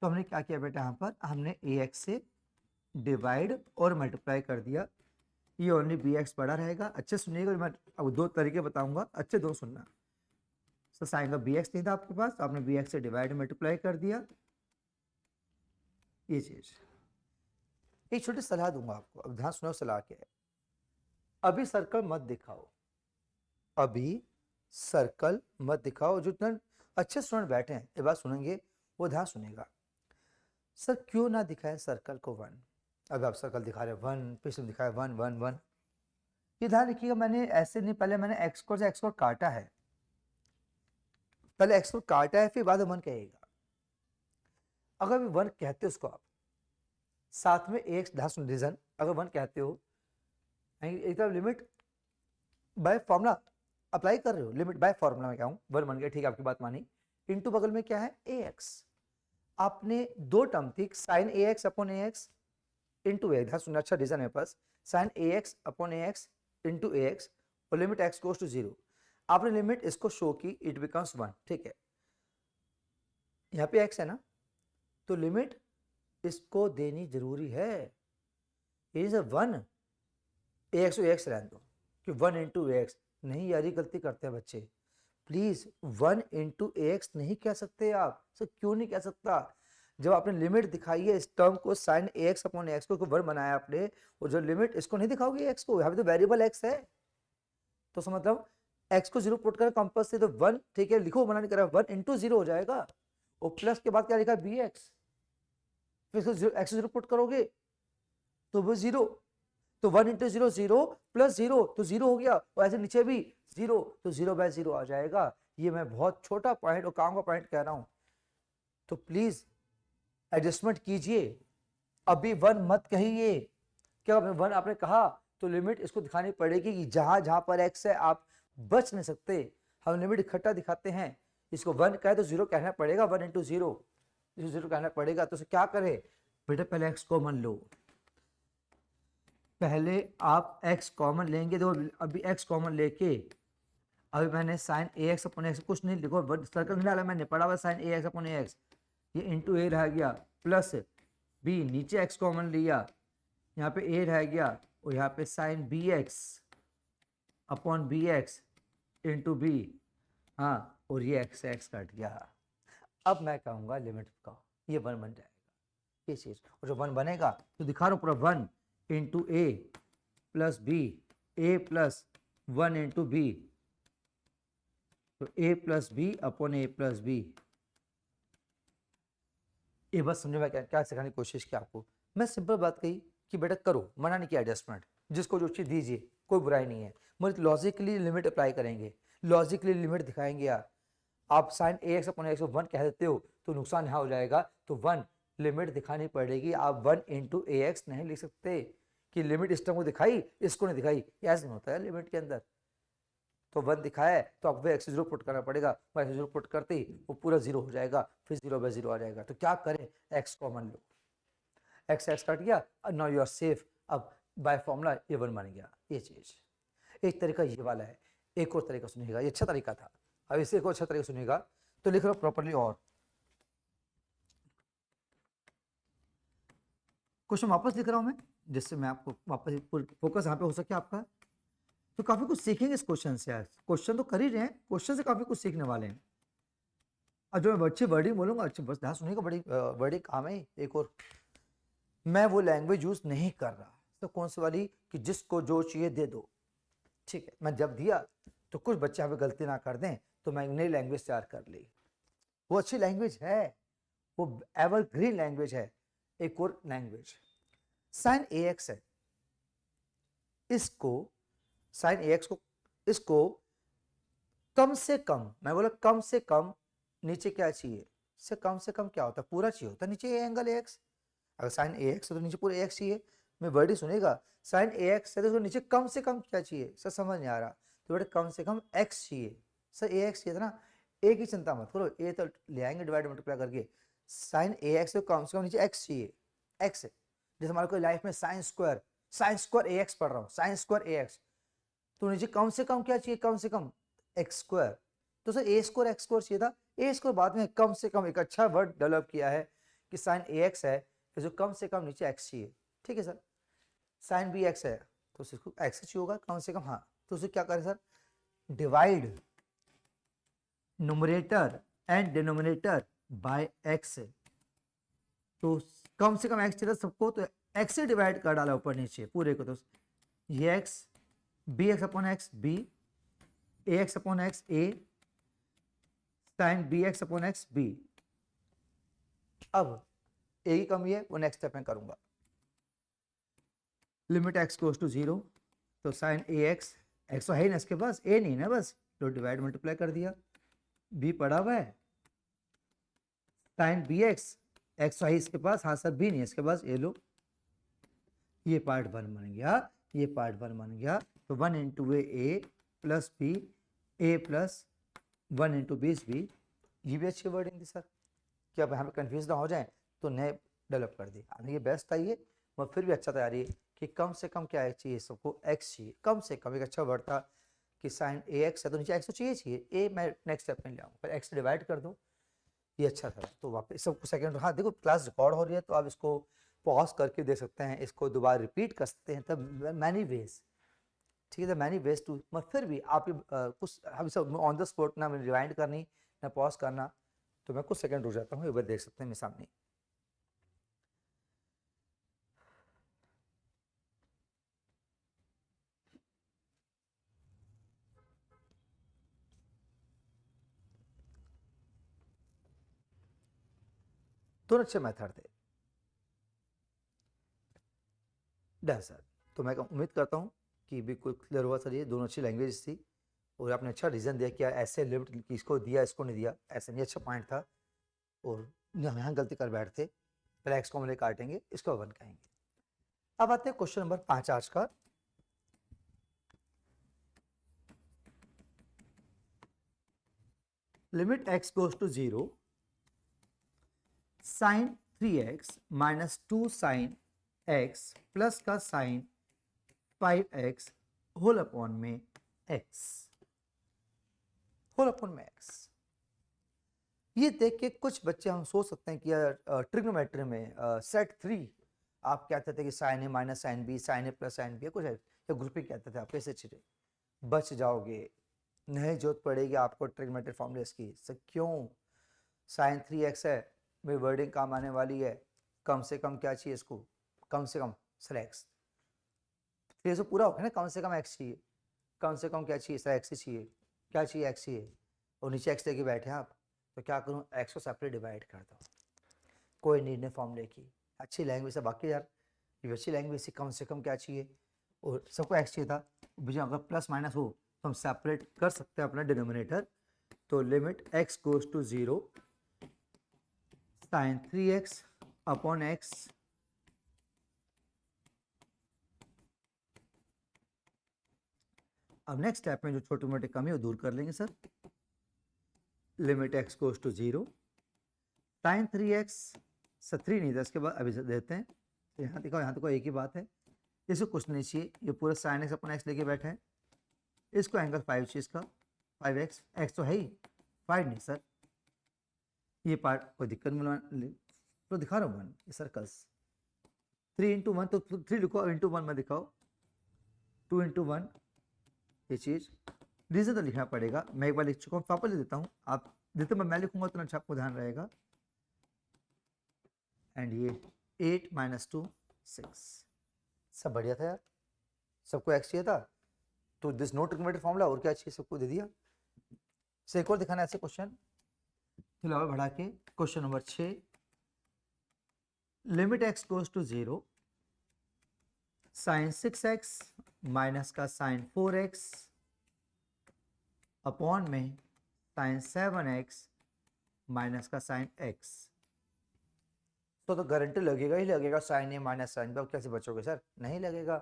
तो हमने क्या किया बेटा, यहाँ पर हमने ax से डिवाइड और मल्टीप्लाई कर दिया, ये ओनली bx बड़ा रहेगा। अच्छे सुनिएगा, मैं अब दो तरीके बताऊंगा, अच्छे दो सुनना। सर साइन का bx नहीं था आपके पास, तो आपने bx से डिवाइड मल्टीप्लाई कर दिया, ये चीज। एक छोटी सलाह दूंगा आपको, अब ध्यान सुनो सलाह क्या है। अभी सर्कल मत दिखाओ, अभी सर्कल मत दिखाओ, जो इतना अच्छे स्टूडेंट बैठे हैं ये बात सुनेंगे, वो ध्यान सुनेगा। सर क्यों ना दिखाए सर्कल को 1, अब आप सर्कल दिखा रहे 1, पिछले दिखाए 1 1 1, ये ध्यान रखिएगा, मैंने ऐसे नहीं, पहले मैंने एक्स को काटा है, पहले एक्स को काटा है, फिर बाद में 1 कहेगा। अगर भी 1 कहते हो उसको आप साथ में एक ध्यान सुन रीजन, अगर 1 कहते हो एक तरफ लिमिट बाय फॉर्मूला अप्लाई कर रहे हो, लिमिट बाय फॉर्मूला में क्या हूं 1 बन गया, ठीक है आपकी बात मानी, इनटू बगल में क्या है ax, आपने दो टर्म थी sine ax upon ax into a, ध्यान सुनना, अच्छा रीजन है पास, sine ax upon ax into ax, और लिमिट x गोज टू 0, आपने लिमिट इसको शो की, इट बिकम्स 1, ठीक है, यहाँ पे x है ना, तो लिमिट इसको देनी जरूरी है, इज 1 ax तो ax रहने दो, कि 1 इंटू ax, नहीं यार ये गलती करते हैं बच्चे, प्लीज 1 इंटू ax नहीं कह सकते आप, सर क्यों नहीं कह सकता, जब आपने लिमिट दिखाई है इस टर्म को sign a x upon x को वन बनाया आपने, और जो लिमिट इसको नहीं दिखाओगे एक्स को, यहाँ पे तो वेरिएबल एक्स है, तो उसका मतलब एक्स को जीरो पुट कर कंपल्स से तो वन, ठीक है लिखो मना नहीं करा, वन इंटू जीरो हो जाएगा, और प्लस के बाद क्या लिखा बी एक्स, फिर इसको एक्स जीरो पुट करोगे तो वो जीरो, तो one into zero zero plus zero तो जीरो हो गया, और ऐसे नीचे भी जीरो तो जीरो बाय जीरो आ जाएगा। ये मैं बहुत छोटा पॉइंट और काम का पॉइंट कह रहा हूं, तो प्लीज एडजस्टमेंट कीजिए, अभी वन मत कहिए, क्या वन आपने कहा तो लिमिट इसको दिखानी पड़ेगी कि जहां जहां पर एक्स है आप बच नहीं सकते, हम लिमिट इकट्ठा दिखाते हैं, इसको वन कहे तो जीरो कहना पड़ेगा, वन इंटू जीरो जीरो कहना पड़ेगा, तो क्या करे बेटा पहले एक्स कॉमन लो, पहले आप x कॉमन लेंगे, तो अभी x कॉमन लेके अभी मैंने sine a x upon x कुछ नहीं लिखो, सर्कल नहीं डाला मैंने, पढ़ा हुआ sine a x upon x, ये इंटू ए रह गया प्लस बी, नीचे x कॉमन लिया, यहाँ पे ए रह गया, और यहाँ पे sine b x upon b x into b, हाँ और ये एक्स एक्स कट गया। अब मैं कहूँगा लिमिट का ये वन बन जाएगा ये चीज़, और जब वन बनेगा तो दिखा रहा हूँ पूरा one into A plus B, A plus one into B, तो ए प्लस बी अपॉन ए प्लस बी। ये बस समझो मैं क्या सिखाने की कोशिश की आपको, मैं सिंपल बात कही कि बेटा करो, मना नहीं किया एडजस्टमेंट, जिसको जो चीज़ दीजिए कोई बुराई नहीं है, मुझे लॉजिकली लिमिट अप्लाई करेंगे, लॉजिकली लिमिट दिखाएंगे यार, आप sign a x upon x को वन कह देते हो तो नुकसान यहाँ हो जाएगा, तो वन लिमिट दिखानी पड़ेगी, आप वन इंटू ए एक्स नहीं लिख सकते कि लिमिट इस टर्म को दिखाई इसको नहीं दिखाई, ऐसा नहीं होता है लिमिट के अंदर, तो वन दिखाया है तो आपको एक्स जीरो पुट करना पड़ेगा, वो एक्स जीरो पुट करते ही वो पूरा जीरो हो जाएगा, फिर जीरो बाय जीरो आ जाएगा, तो क्या करें एक्स कॉमन लो, एक्स एक्स कट गया, नाउ यू आर सेफ, अब बाय फॉर्मूला ये वन बन गया ये चीज। एक तरीका ये वाला है, एक और तरीका सुनिएगा, ये अच्छा तरीका था, अब इसे एक और अच्छा तरीका सुनिएगा, तो लिख लो प्रॉपरली, और क्वेश्चन वापस लिख रहा हूं मैं, जिससे मैं आपको वापस फोकस यहाँ पे हो सके आपका, तो काफी कुछ सीखेंगे इस क्वेश्चन से यार, क्वेश्चन तो कर ही रहे हैं, क्वेश्चन से काफी कुछ सीखने वाले हैं। और जो मैं अच्छी वर्डिंग बोलूंगा, अच्छी बस ध्यान सुनिएगा, बड़ी वर्डिंग काम है एक और, मैं वो लैंग्वेज यूज नहीं कर रहा, तो कौन सी वाली कि जिसको जो चाहिए दे दो, ठीक है, मैं जब दिया तो कुछ बच्चे यहाँ पे गलती ना कर दें, तो मैं नई लैंग्वेज तैयार कर ली, वो अच्छी लैंग्वेज है, वो एवरग्रीन लैंग्वेज है। एक और लैंग्वेज साइन ए एक्स है, इसको साइन ए एक्स को, इसको कम से कम, मैं बोला कम से कम नीचे क्या चाहिए, से कम क्या होता है, पूरा चाहिए होता है नीचे एंगल ए एक्स, अगर साइन ए एक्स है तो नीचे पूरा ए एक्स चाहिए, मैं वर्ड ही सुनेगा, साइन ए एक्स है तो नीचे कम से कम क्या चाहिए, सर समझ नहीं आ रहा, तो बेटा कम से कम एक्स चाहिए, सर ए एक्स चाहिए था ना, ए की चिंता मत करो, ए तो ले आएंगे डिवाइड मल्टीप्लाई करके, साइन ए एक्स तो कम से कम नीचे एक्स चाहिए, एक्स, जैसे हमारे को लाइफ में साइन स्क्वायर ए एक्स पढ़ रहा हूँ, साइन स्क्वायर ए एक्स, तो नीचे कम से कम क्या चाहिए, कम से कम एक्स स्क्वायर, तो सर ए स्क्वायर एक्स स्क्वायर चाहिए था, ए स्क्वायर बाद में, कम से कम एक अच्छा वर्ड डेवलप किया है कि साइन ए एक्स है तो जो कम से कम नीचे एक्स चाहिए, ठीक है सर, साइन बी एक्स है तो उसको एक्स चाहिए होगा कम से कम, हाँ तो उसे क्या करें sir, divide numerator and denominator by x, तो कम से कम एक्स चाहिए सबको, तो एक्स से डिवाइड कर डाला ऊपर नीचे पूरे को, तो ये x b x upon x b, a x upon x a, sine b x upon x b. अब ए की कमी है वो नेक्स्ट स्टेप में करूंगा, limit x goes to zero, तो साइन ए एक्स, एक्स तो है ही ना इसके पास, ए नहीं ना बस, तो डिवाइड मल्टीप्लाई कर दिया, बी पड़ा हुआ है, साइन बी एक्स, एक्स तो है इसके पास, हाँ सर बी नहीं है इसके पास, ये लो, ये पार्ट वन बन गया, ये पार्ट वन बन गया, तो one into A plus B, A plus one into B is B, ये भी अच्छी वर्डिंग थी सर, कि अब यहाँ पे कन्फ्यूज ना हो जाए, तो नए डेवलप कर दी, ये बेस्ट था ये, मगर फिर भी अच्छा तैयारी है कि कम से कम क्या चाहिए सबको, एक्स चाहिए, कम से कम एक अच्छा वर्ड था कि साइन ए एक्स है तो नीचे एक्स तो चाहिए, ए मैं नेक्स्ट स्टेप में ले आऊँ, पर एक्स डिवाइड कर दूँ, ये अच्छा था, तो वापस सबको सेकेंड, हाँ देखो क्लास रिकॉर्ड हो रही है तो आप इसको पॉज करके देख सकते हैं, इसको दोबारा रिपीट कर सकते हैं, तब मैनी वेज, ठीक है, मैनी वेज टू, मगर फिर भी आप कुछ हम सब ऑन द स्पॉट ना रिवाइंड करनी ना पॉज करना, तो मैं कुछ सेकंड रुक जाता हूँ, एक बार देख सकते हैं मेरे सामने, दोनों अच्छे मेथड थे। Done sir. तो मैं उम्मीद करता हूँ कि बिल्कुल क्लियर हुआ सर, ये दोनों अच्छी लैंग्वेज थी और आपने अच्छा रीज़न दिया कि ऐसे लिमिट इसको दिया इसको नहीं दिया, ऐसा नहीं, अच्छा पॉइंट था। और यहाँ गलती कर बैठते, पहले एक्स कॉमन लेकर काटेंगे, इसको 1 कहेंगे। अब आते हैं क्वेश्चन नंबर 5 आज का। Limit x goes to 0 sine 3x minus 2 sine x plus का साइन 5x होल अपॉन में x, होल अपॉन में x। ये देख के कुछ बच्चे हम सोच सकते हैं कि यार ट्रिग्नोमेट्री में सेट 3 आप कहते थे कि sign A minus sine B, sign A plus sine B, कुछ है या ग्रुपिंग कहते थे, आप कैसे छिटे बच जाओगे, नहीं जरूरत पड़ेगी आपको ट्रिग्नोमेट्री फॉर्मूलेस की। सर क्यों? साइन 3x है, मेरी वर्डिंग काम आने वाली है, कम से कम क्या चाहिए इसको, कम से कम सर x, 3 से पूरा हो गया ना, कम से कम x चाहिए, कम से कम क्या चाहिए सर x ही चाहिए, क्या चाहिए x चाहिए, और नीचे x लेके बैठे आप, तो क्या करूँ x को सेपरेट डिवाइड कर दो, कोई नीड नहीं फॉर्मूले की, अच्छी लैंग्वेज है। बाकी यार ये अच्छी लैंग्वेज से कम क्या चाहिए, और सबको x चाहिए था, बीच में अगर प्लस माइनस हो तो हम सेपरेट कर सकते हैं अपना डिनोमिनेटर। तो limit x goes to 0 sine 3x upon x अब नेक्स्ट स्टेप में जो छोटे मोटे कमी है वो दूर कर लेंगे sir. Limit x goes to 0 sine 3x, sir 3 नहीं था इसके बाद अभी से देते हैं, तो यहाँ देखो एक ही बात है, इसको कुछ नहीं चाहिए, ये पूरा साइन एक्स अपॉन एक्स लेके बैठे हैं, इसको एंगल 5 चाहिए इसका 5x, x तो है ही 5 नहीं सर, ये पार्ट कोई दिक्कत नहीं, तो दिखा रहा हूँ 1 ये सर्कल्स 3 इंटू 1, तो 3 लिखो इंटू 1 में दिखाओ, 2 इंटू 1 ये चीज़, रीजन तो लिखना पड़ेगा, मैं एक बार लिख चुका हूँ, वापस लिख देता हूँ, आप जितना मैं लिखूंगा उतना अच्छा आपको ध्यान रहेगा। एंड ये 8 माइनस 2 6, सब बढ़िया था यार, सबको x चाहिए था, तो दिस नो ट्रिग्नोमेट्री फॉर्मूला, और क्या चाहिए सबको दे दिया। से एक और दिखाना ऐसे क्वेश्चन, फिलहाल बढ़ा के question number 6, limit x goes to 0 sine 6x minus का साइन 4x अपॉन में साइन 7x माइनस का साइन x। तो गारंटी लगेगा ही लगेगा sine A minus sine B, अब कैसे बचोगे सर, नहीं लगेगा,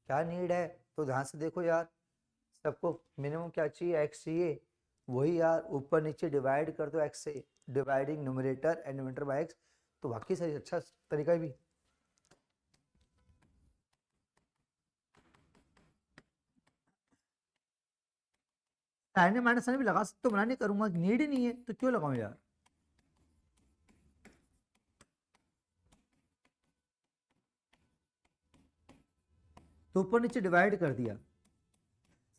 क्या नीड है, तो ध्यान से देखो यार, सबको मिनिमम क्या चाहिए x चाहिए, वही यार ऊपर नीचे डिवाइड कर दो x से, dividing numerator and denominator by x, तो बाकी सही अच्छा तरीका भी। साइन ए माइनस साइन भी लगा सकते हो, मना नहीं करूंगा, नीड ही नहीं है तो क्यों लगाऊं यार। तो ऊपर नीचे डिवाइड कर दिया,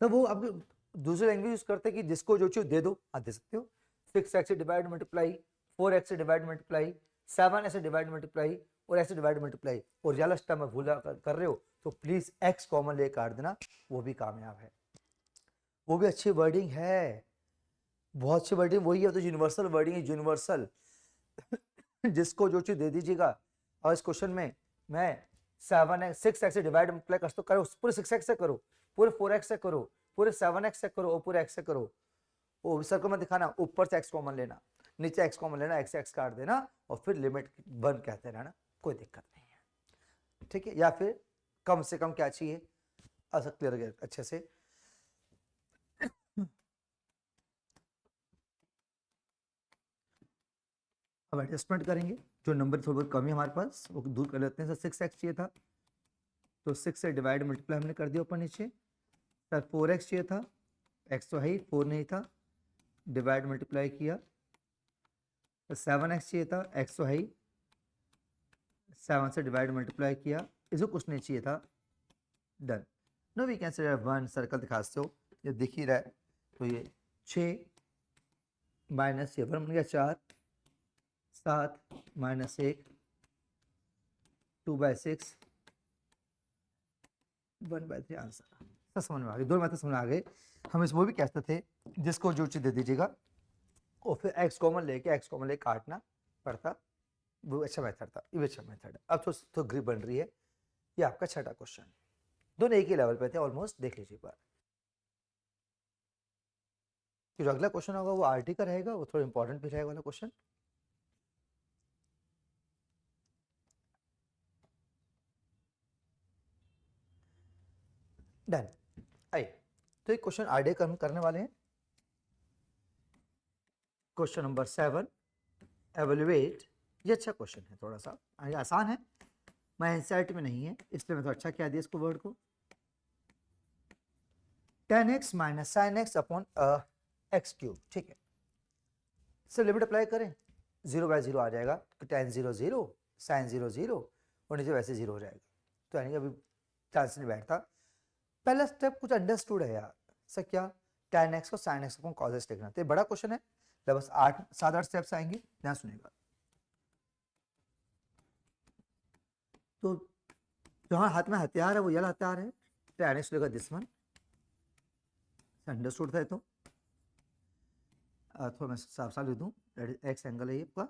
सब वो अब दूसरे लैंग्वेज यूज करते हैं कि जिसको जो चाहिए दे दो, आप दे सकते हो, 6x से डिवाइड मल्टीप्लाई, 4x से डिवाइड मल्टीप्लाई, 7 ऐसे डिवाइड मल्टीप्लाई, और ऐसे डिवाइड मल्टीप्लाई, और ज्यादा स्टेप में भूला कर रहे हो तो प्लीज x कॉमन ले काट देना, वो भी कामयाब है, वो भी अच्छी वर्डिंग है, बहुत अच्छी वर्डिंग वही है, तो यूनिवर्सल वर्डिंग है, यूनिवर्सल जिसको जो चीज दे दीजिएगा। और इस क्वेश्चन में मैं 6x से डिवाइड मल्टीप्लाई कर तो करो, पूरे 6x से करो, पूरे 4x से करो, पूरे 7x से करो, और पूरे x से करो, वो सर्कल में दिखाना, ऊपर से x कॉमन लेना, नीचे x कॉमन लेना, x काट देना, और फिर लिमिट 1 कहते रहना, कोई दिक्कत नहीं है, ठीक है। या फिर कम से कम क्या चाहिए, ऐसा क्लियर अच्छे से। अब एडजस्टमेंट करेंगे, जो नंबर थोड़ी बहुत कमी है हमारे पास वो दूर कर लेते हैं। सर 6x चाहिए था, तो 6 से डिवाइड मल्टीप्लाई हमने कर दिया ऊपर नीचे, सर 4x चाहिए था, x तो है ही, 4 नहीं था, डिवाइड मल्टीप्लाई किया, तो 7x चाहिए था, x तो है ही, 7 से डिवाइड मल्टीप्लाई किया, इसको कुछ नहीं चाहिए था, done. No we cancel 1 circle दिखा सकते हो, ये दिख ही रहा है, तो ये 6 माइनस ये 1 बन गया 4, 7 माइनस 1 2/6 1/3 आंसर। सब समझ में आ गई, दो मेथड समझ में आ गए। हम इस वो भी कहते थे जिसको जो चीज़ दे दीजिएगा और फिर x कॉमन लेके काटना पड़ता वो अच्छा मेथड था, ये भी अच्छा मेथड है। अब तो ग्रिप बन रही है। ये आपका छठा क्वेश्चन, दोनों एक ही लेवल पे थे ऑलमोस्ट, देख लीजिए एक बार। जो अगला क्वेश्चन होगा वो आरटी का रहेगा, वो थोड़ा इंपॉर्टेंट भी रहेगा वाला क्वेश्चन। डन। आइए, तो एक क्वेश्चन आरडी का हम करने वाले हैं। Question number 7, evaluate. ये अच्छा क्वेश्चन है, थोड़ा सा ये आसान है, मैं एनसीईआरटी में नहीं है इसलिए मैं तो अच्छा क्या दिया इसको वर्ड को। tan x minus sine x upon x cube, ठीक है। सर लिमिट अप्लाई करें, 0/0 आ जाएगा, तो tan 0 0, साइन 0 0 और नीचे वैसे 0 हो जाएगा, तो यानी कि अभी चांस नहीं बैठता। पहला स्टेप कुछ अंडरस्टूड है यार। सर क्या? tan x को sin x upon cos x लिखना, तो ये बड़ा क्वेश्चन है, बस 7-8 स्टेप्स आएंगे, ध्यान सुनिएगा। तो जो हमारे हाथ में हथियार है वो ये हथियार है, tan x लेगा दिस वन, अंडरस्टूड था। तो थोड़ा मैं साफ साफ लिख दूं, एक्स एंगल है ये आपका।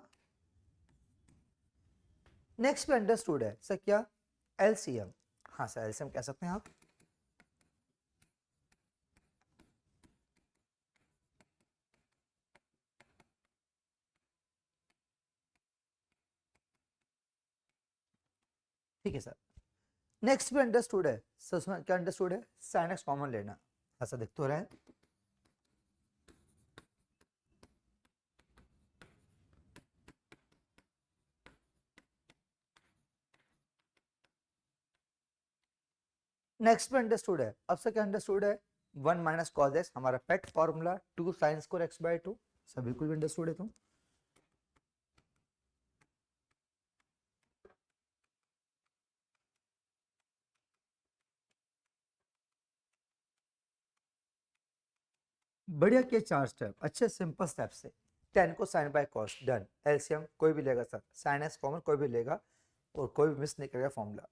नेक्स्ट पे अंडरस्टूड है सर क्या? एलसीएम। हाँ सर एलसीएम कह सकते हैं आप। ठीक है सर। नेक्स्ट पे अंडरस्टूड है सर, उसमें क्या अंडरस्टूड है? साइन एक्स कॉमन लेना, ऐसा दिख तो रहा है। नेक्स्ट पे अंडरस्टूड है, अब से क्या अंडरस्टूड है? 1 माइनस कॉस एक्स, हमारा pet formula 2 sine square x by 2, सब बिल्कुल भी अंडरस्टूड है। तो बढ़िया के 4 स्टेप, अच्छे सिंपल स्टेप से। टेन को sine by cos, done. LCM कोई भी लेगा सर, साइन एक्स कॉमन कोई भी लेगा और कोई भी मिस नहीं करेगा फॉर्मूला।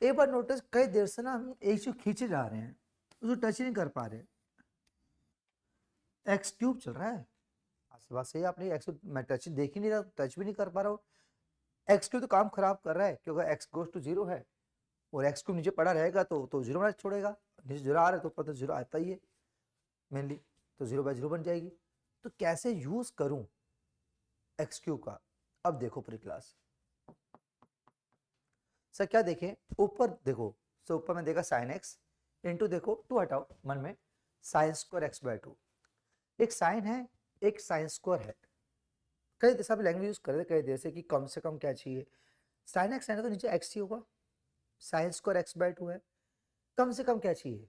एक बार नोटिस, कई देर से ना हम एक चीज खींचे जा रहे हैं, उसको टच ही नहीं कर पा रहे। एक्स क्यूब चल रहा है, बात सही है आपने, एक्स मैं टच देख ही नहीं रहा, टच भी नहीं कर पा रहा हूँ। एक्स क्यूब तो काम खराब कर रहा है, क्योंकि एक्स गोस टू 0 है और एक्स क्यूब नीचे पड़ा रहेगा तो 0 बना छोड़ेगा, नीचे 0 आ रहा है तो ऊपर तो 0 आता ही है मेनली, तो 0/0 बन जाएगी। तो कैसे यूज करूं एक्स क्यूब का? अब देखो पूरी क्लास। सर क्या देखें? ऊपर देखो, सो ऊपर में देखा साइन एक्स इंटू, देखो 2 हटाओ मन में, साइन स्क्वायर एक्स बाय 2। एक साइन है, एक साइन स्क्वायर है। कई देर से आप लैंग्वेज यूज कर रहे थे कई देर से कि कम से कम क्या चाहिए, साइन एक्स है ना, तो नीचे एक्स ही होगा। साइन स्क्वायर एक्स बाय 2 है, कम से कम क्या चाहिए?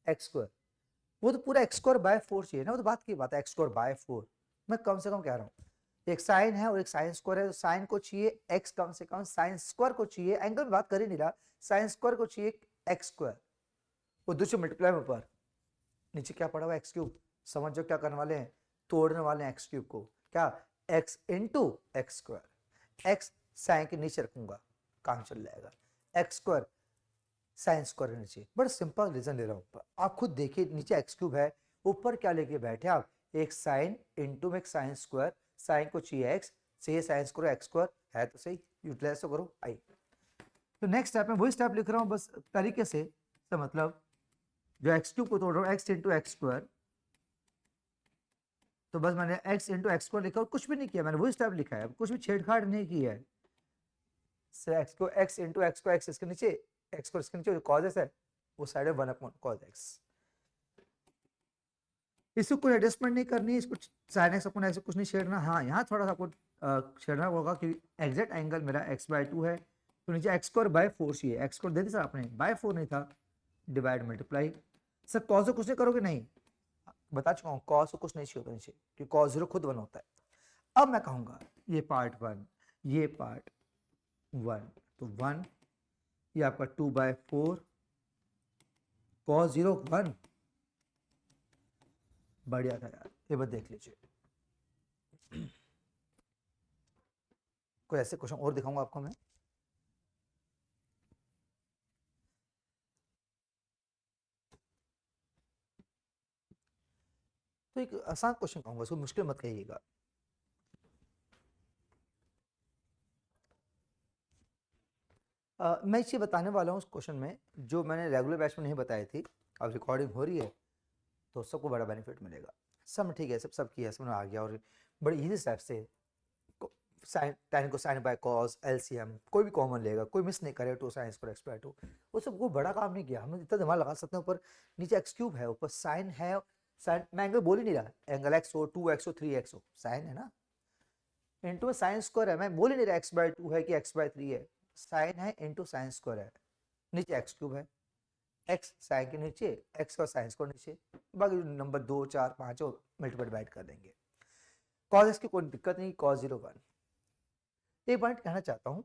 X square. वो तो पूरा एक्स स्क्वायर बाय 4 चाहिए ना, वो तो बात की बात है, एक्स स्क्वायर बाय 4। मैं कम से कम कह रहा हूँ, एक साइन है और एक साइन स्क्वायर है, तो साइन को चाहिए एक्स कम से कम, साइन स्क्वायर को चाहिए, एंगल में बात कर ही नहीं रहा, साइन स्क्वायर को चाहिए एक्स स्क्वायर, वो दूसरे मल्टीप्लाई में ऊपर, नीचे क्या पड़ा हुआ? X cube. समझ जो क्या करने वाले हैं, तोड़ने वाले हैं एक्स क्यूब को। क्या? X into x square, x sine के नीचे रखूंगा, काम चल जाएगा। एक्स स्क्वायर साइन स्क्वायर नीचे, बड़ा सिंपल रीजन ले रहा हूं, आप खुद देखिए, नीचे एक्स क्यूब है, ऊपर क्या लेके बैठे आप? एक साइन इंटू में एक साइन स्क्वायर, साइन को चाहिए एक्स, चाहिए साइन स्क्वायर एक्स स्क्वायर, है तो सही, यूटिलाइज तो करो। आई तो नेक्स्ट स्टेप में वही स्टेप लिख रहा हूं बस तरीके से, तो मतलब जो एक्स क्यूब को तोड़ रहा हूं, एक्स इंटू एक्स स्क्वायर, तो बस मैंने एक्स इंटू एक्स स्क्वायर लिखा और कुछ भी नहीं किया, मैंने वही स्टेप लिखा है, कुछ भी छेड़छाड़ नहीं की है। एक्स को एक्स इंटू एक्स को एक्स इसके नीचे, एक्स को इसके नीचे, जो कॉज एक्स है वो साइड है 1 अपॉन कॉज एक्स। इसको कोई एडजस्टमेंट नहीं करनी, इसको साइन एक्स अपॉन एक्स कुछ नहीं छेड़ना। हाँ यहाँ थोड़ा सा आपको छेड़ना होगा कि एग्जैक्ट एंगल मेरा एक्स बाय 2 है, तो नीचे एक्स स्क्वायर बाय 4 चाहिए, एक्स स्क्वायर दे दी सर आपने, बाय 4 नहीं था, डिवाइड मल्टीप्लाई। सर कॉस को कुछ नहीं करोगे? नहीं, बता चुका हूँ, कॉस को कुछ नहीं चाहिए होता नीचे, क्योंकि कॉस 0 खुद 1 होता है। अब मैं कहूंगा ये पार्ट 1, ये पार्ट 1, तो 1, ये आपका 2/4, कॉस 0 1, बढ़िया था यार, ये बात देख लीजिए। कोई ऐसे क्वेश्चन और दिखाऊंगा आपको मैं। तो एक आसान क्वेश्चन कहूंगा, इसको मुश्किल मत कहिएगा। मैं इसे बताने वाला हूँ उस क्वेश्चन में जो मैंने रेगुलर बैच में नहीं बताई थी। अब रिकॉर्डिंग हो रही है तो सबको बड़ा बेनिफिट मिलेगा। सब ठीक है, सब की है, समझ आ गया। और बड़ी इजी स्टेप से साइन tan को साइन बाय कॉस एलसीएम कोई भी कॉमन लेगा, कोई मिस नहीं करे, 2 साइन स्क्वायर एक्स बाय 2, वो सब कोई बड़ा काम नहीं किया। हम इतना दिमाग लगा सकते हैं। ऊपर नीचे एक्स क्यूब है, ऊपर साइन है, साइन मैं एंगल बोल ही नहीं रहा, एंगल एक्स हो 2x हो 3x हो, साइन है ना, इंटू में साइन स्क्वायर है, मैं बोल ही नहीं रहा एक्स बाय 2 है कि एक्स बाय 3 है, साइन है इंटू साइन स्क्वायर है, नीचे एक्स क्यूब है, एक्स साइन के नीचे, एक्स का साइन स्क्वायर नीचे, बाकी नंबर 2 4 5 और मल्टीप्लाई डिवाइड कर देंगे। कॉस एक्स की कोई दिक्कत नहीं, कॉस 0 1। एक पॉइंट कहना चाहता हूँ,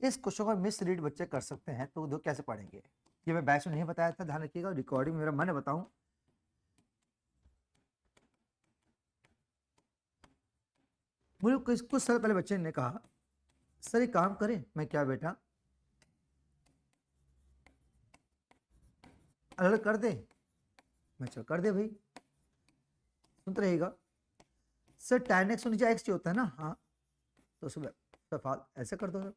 इस क्वेश्चन को मिस रीड बच्चे कर सकते हैं, तो वो कैसे पढ़ेंगे ये मैं बैच में नहीं बताया था, ध्यान रखिएगा। रिकॉर्डिंग मेरा मन है बताऊं, मुझे कुछ साल पहले बच्चे ने कहा सर एक काम करें, मैं क्या बेटा अलग कर दे, मैं चल कर दे भाई, सुनते रहेगा सर tan x नीचे x होता है ना, हाँ तो सुबह ऐसे कर दो सर,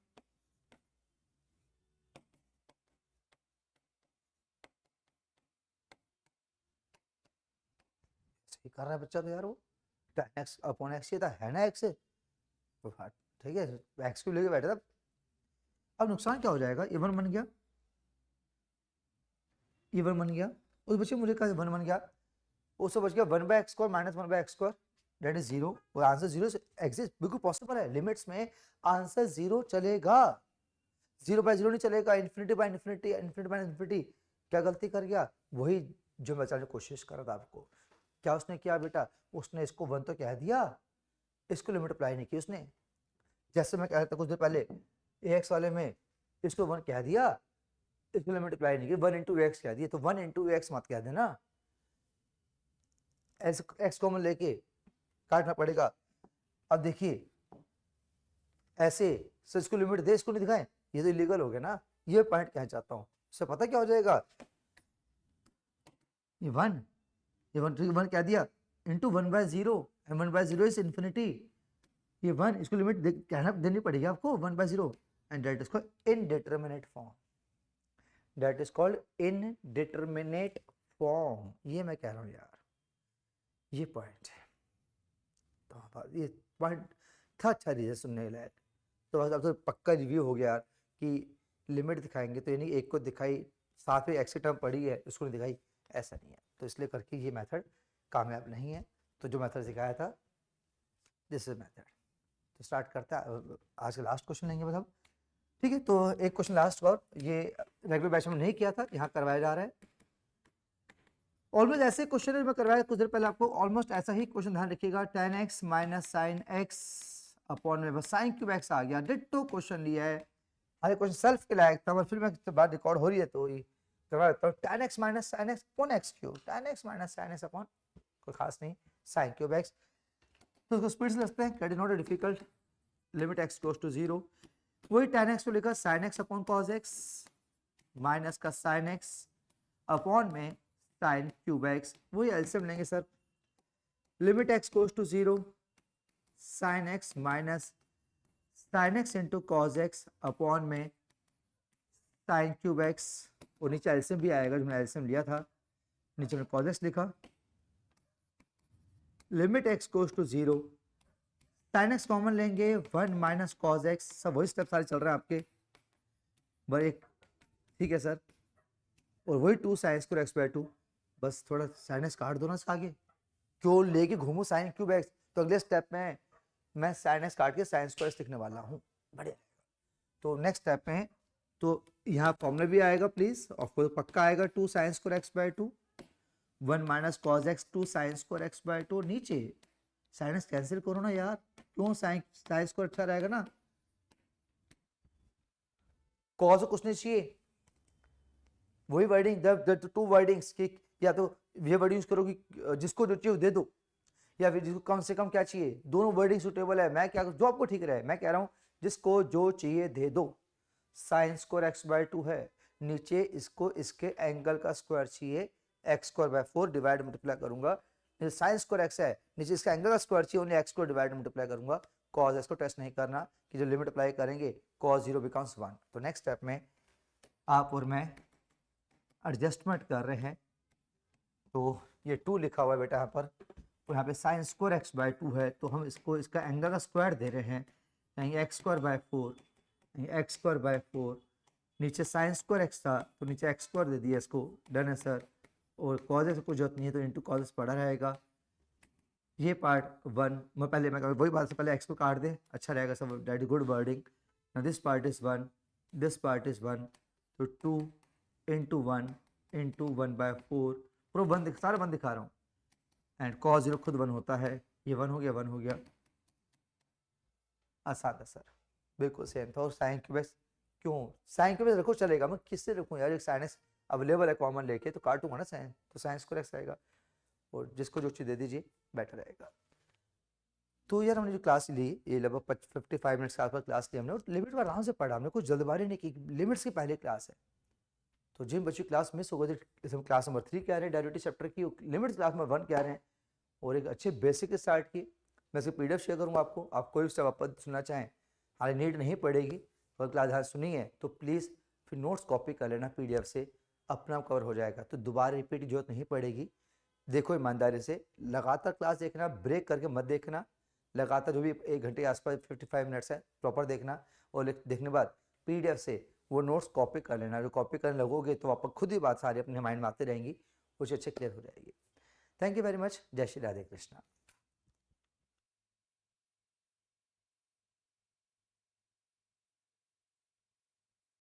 सही कर रहा है बच्चा तो यार, वो tan x अपॉन x ये था है ना x, तो ठीक है x क्यों लेके बैठा था। अब नुकसान क्या हो जाएगा, ये 1 बन गया, ये 1 बन गया, उस बच्चे मुझे कहा 1 बन गया, उससे बच गया 1/x² minus 1/x², that is 0, और आंसर 0 एग्जिस्ट, बिल्कुल पॉसिबल है, लिमिट्स में आंसर 0 चलेगा, 0/0 नहीं चलेगा, infinity by infinity, infinity by infinity. क्या गलती कर गया, वही जो मैं बताने की कोशिश कर रहा था आपको। क्या उसने किया बेटा, उसने इसको 1 तो कह दिया, इसको लिमिट अप्लाई नहीं की उसने, जैसे मैं कह रहा था कुछ देर पहले ax वाले में, इसको 1 कह दिया, इसको लिमिट अप्लाई नहीं की, 1 इंटू एक्स कह दिया, तो 1 इंटू एक्स मत कह देना, एक्स कॉमन लेके काटना पड़ेगा। अब देखिए ऐसे सर इसको लिमिट दे, इसको नहीं दिखाएं, ये तो इलीगल हो गया ना, ये पॉइंट कहना चाहता हूं। इससे पता क्या हो जाएगा, ये 1, ये 1 कह दिया इंटू 1/0, एंड 1/0 इज इन्फिनिटी, ये 1, इसको लिमिट कहना देनी पड़ेगी आपको 1/0, and that is called indeterminate form, that is called indeterminate form. ये मैं कह रहा हूं यार, ये पॉइंट है, तो ये पॉइंट था अच्छा रीजन सुनने लायक। तो बस अब तो पक्का रिव्यू हो गया यार कि लिमिट दिखाएंगे तो यानी एक को दिखाई, साथ में एक्स की टर्म पड़ी है उसको नहीं दिखाई, ऐसा नहीं है, तो इसलिए करके ये मेथड कामयाब नहीं है। तो जो मेथड सिखाया था दिस इज मेथड। तो स्टार्ट करता है, आज का लास्ट क्वेश्चन लेंगे मतलब, ठीक है। तो एक क्वेश्चन लास्ट और, ये रेगुलर बैच में नहीं किया था, यहाँ करवाया जा रहा है। ऑलमोस्ट ऐसे क्वेश्चन मैं करवाया कुछ देर पहले आपको, ऑलमोस्ट ऐसा ही क्वेश्चन, ध्यान रखिएगा, tan x minus sine x upon में बस साइन क्यूब एक्स आ गया, डिट्टो क्वेश्चन लिया है, अरे क्वेश्चन सेल्फ के लायक था, फिर मैं बात रिकॉर्ड हो रही है तो ये करवा देता हूँ। tan x minus sine x upon x cube, tan x minus sine x upon कोई खास नहीं साइन क्यूब एक्स, तो उसको स्पीड से लिखते हैं, that is not difficult, limit x goes to 0, वही tan x को लेकर sine x upon cos x minus का साइन एक्स अपॉन में साइन क्यूब एक्स, वही एलसीएम लेंगे sir, limit x goes to 0, sine x minus sine x into cos x upon में साइन क्यूब एक्स, और नीचे एलसीएम भी आएगा जो मैंने एलसीएम लिया था, नीचे में कॉस एक्स लिखा, limit x goes to 0, sine x common लेंगे 1 माइनस कॉस एक्स, सब वही स्टेप सारे चल रहे हैं आपके, बर एक ठीक है सर, और वही 2 साइन स्क्वायर एक्स बाय 2, बस थोड़ा साइन एक्स काट दो ना इसका आगे, क्यों लेके घूमू साइन क्यूब एक्स, तो अगले स्टेप में मैं साइन एक्स काट के साइन स्क्वायर लिखने वाला हूँ, बढ़िया। तो नेक्स्ट स्टेप में तो यहाँ फॉर्मूला भी आएगा प्लीज, ऑफ कोर्स पक्का आएगा, 2 sine square x by 2, 1 minus cos x 2 sine square x by 2, नीचे साइन एक्स कैंसिल करो ना यार, क्यों साइन स्क्वायर अच्छा रहेगा ना, कॉस कुछ नहीं चाहिए, वही वर्डिंग, द टू वर्डिंग्स की, या तो ये वर्ड यूज करो कि जिसको जो चाहिए दे दो, या फिर जिसको कम से कम क्या चाहिए, दोनों वर्डिंग सुटेबल है, मैं क्या जो आपको ठीक रहे, मैं कह रहा हूं जिसको जो चाहिए दे दो, साइन स्क्वायर एक्स बाय 2 है, नीचे इसको इसके एंगल का स्क्वायर चाहिए, x square by 4 divide multiply करूंगा, साइन स्क्वायर एक्स है, नीचे इसका एंगल का स्क्वायर चाहिए, only x square divide multiply करूंगा, कॉज एक्स को टेस्ट नहीं करना कि जो लिमिट अप्लाई करेंगे कॉज 0 बिकम्स 1। तो नेक्स्ट स्टेप में आप और मैं एडजस्टमेंट कर रहे हैं। तो ये 2 लिखा हुआ है बेटा यहाँ पर, तो यहाँ पे साइन स्क्वायर एक्स बाय 2 है, तो हम इसको इसका एंगल का स्क्वायर दे रहे हैं, कहीं एक्स स्क्वायर बाय 4, कहीं एक्स स्क्वायर बाय 4, नीचे साइन स्क्वायर एक्स था तो नीचे एक्स स्क्वायर दे दिया इसको, डन है सर। और कॉज एक्स को जरूरत नहीं है तो इंटू कॉज पड़ा रहेगा। ये पार्ट 1 मैं वही बात से पहले एक्स को काट दे, अच्छा रहेगा सब, दैट इज गुड वर्डिंग। ना this part is 1, this part is 1, तो 2 इंटू 1 इंटू 1/4, पूरा 1 सारा 1 दिखा रहा हूँ। एंड कॉस 0 खुद 1 होता है, ये 1 हो गया, 1 हो गया, आसान था सर, बिल्कुल सेम था। और साइन क्यूब एक्स क्यों, साइन क्यूब एक्स रखो चलेगा, मैं किससे रखूँ यार, एक साइन एक्स अवेलेबल है कॉमन लेके, तो काटूंगा ना साइन, तो साइन स्क्वायर एक्स आएगा, और जिसको जो चीज़ दे दीजिए बेटर रहेगा। तो यार हमने जो क्लास ली ये लगभग 55 मिनट्स के आसपास क्लास ली हमने, और लिमिट को आराम से पढ़ा हमने, कुछ जल्दबाजी नहीं की, लिमिट्स की पहली क्लास है। तो जिन बच्चों की क्लास मिस हो गई थी, हम क्लास नंबर 3 कह रहे हैं डेरिवेटिव चैप्टर की, लिमिट्स क्लास नंबर 1 कह रहे हैं, और एक अच्छे बेसिक के स्टार्ट की। मैं इसकी PDF शेयर करूँगा आपको, आप कोई भी स्टेप आप सुनना चाहें, हालांकि नीड नहीं पड़ेगी, अगर क्लास ध्यान सुनी है तो प्लीज़ फिर नोट्स कॉपी कर लेना PDF से, अपना आप कवर हो जाएगा, तो दोबारा रिपीट की जरूरत नहीं पड़ेगी। देखो ईमानदारी से लगातार क्लास देखना, ब्रेक करके मत देखना, लगातार जो भी 1 घंटे के आसपास 55 मिनट्स है प्रॉपर देखना, और देखने के बाद PDF से वो नोट्स कॉपी कर लेना। जो कॉपी करने लगोगे तो आप खुद ही बात सारी अपने माइंड में आती रहेंगी, कुछ अच्छे क्लियर हो जाएगी। Thank you very much. जय श्री राधे कृष्णा।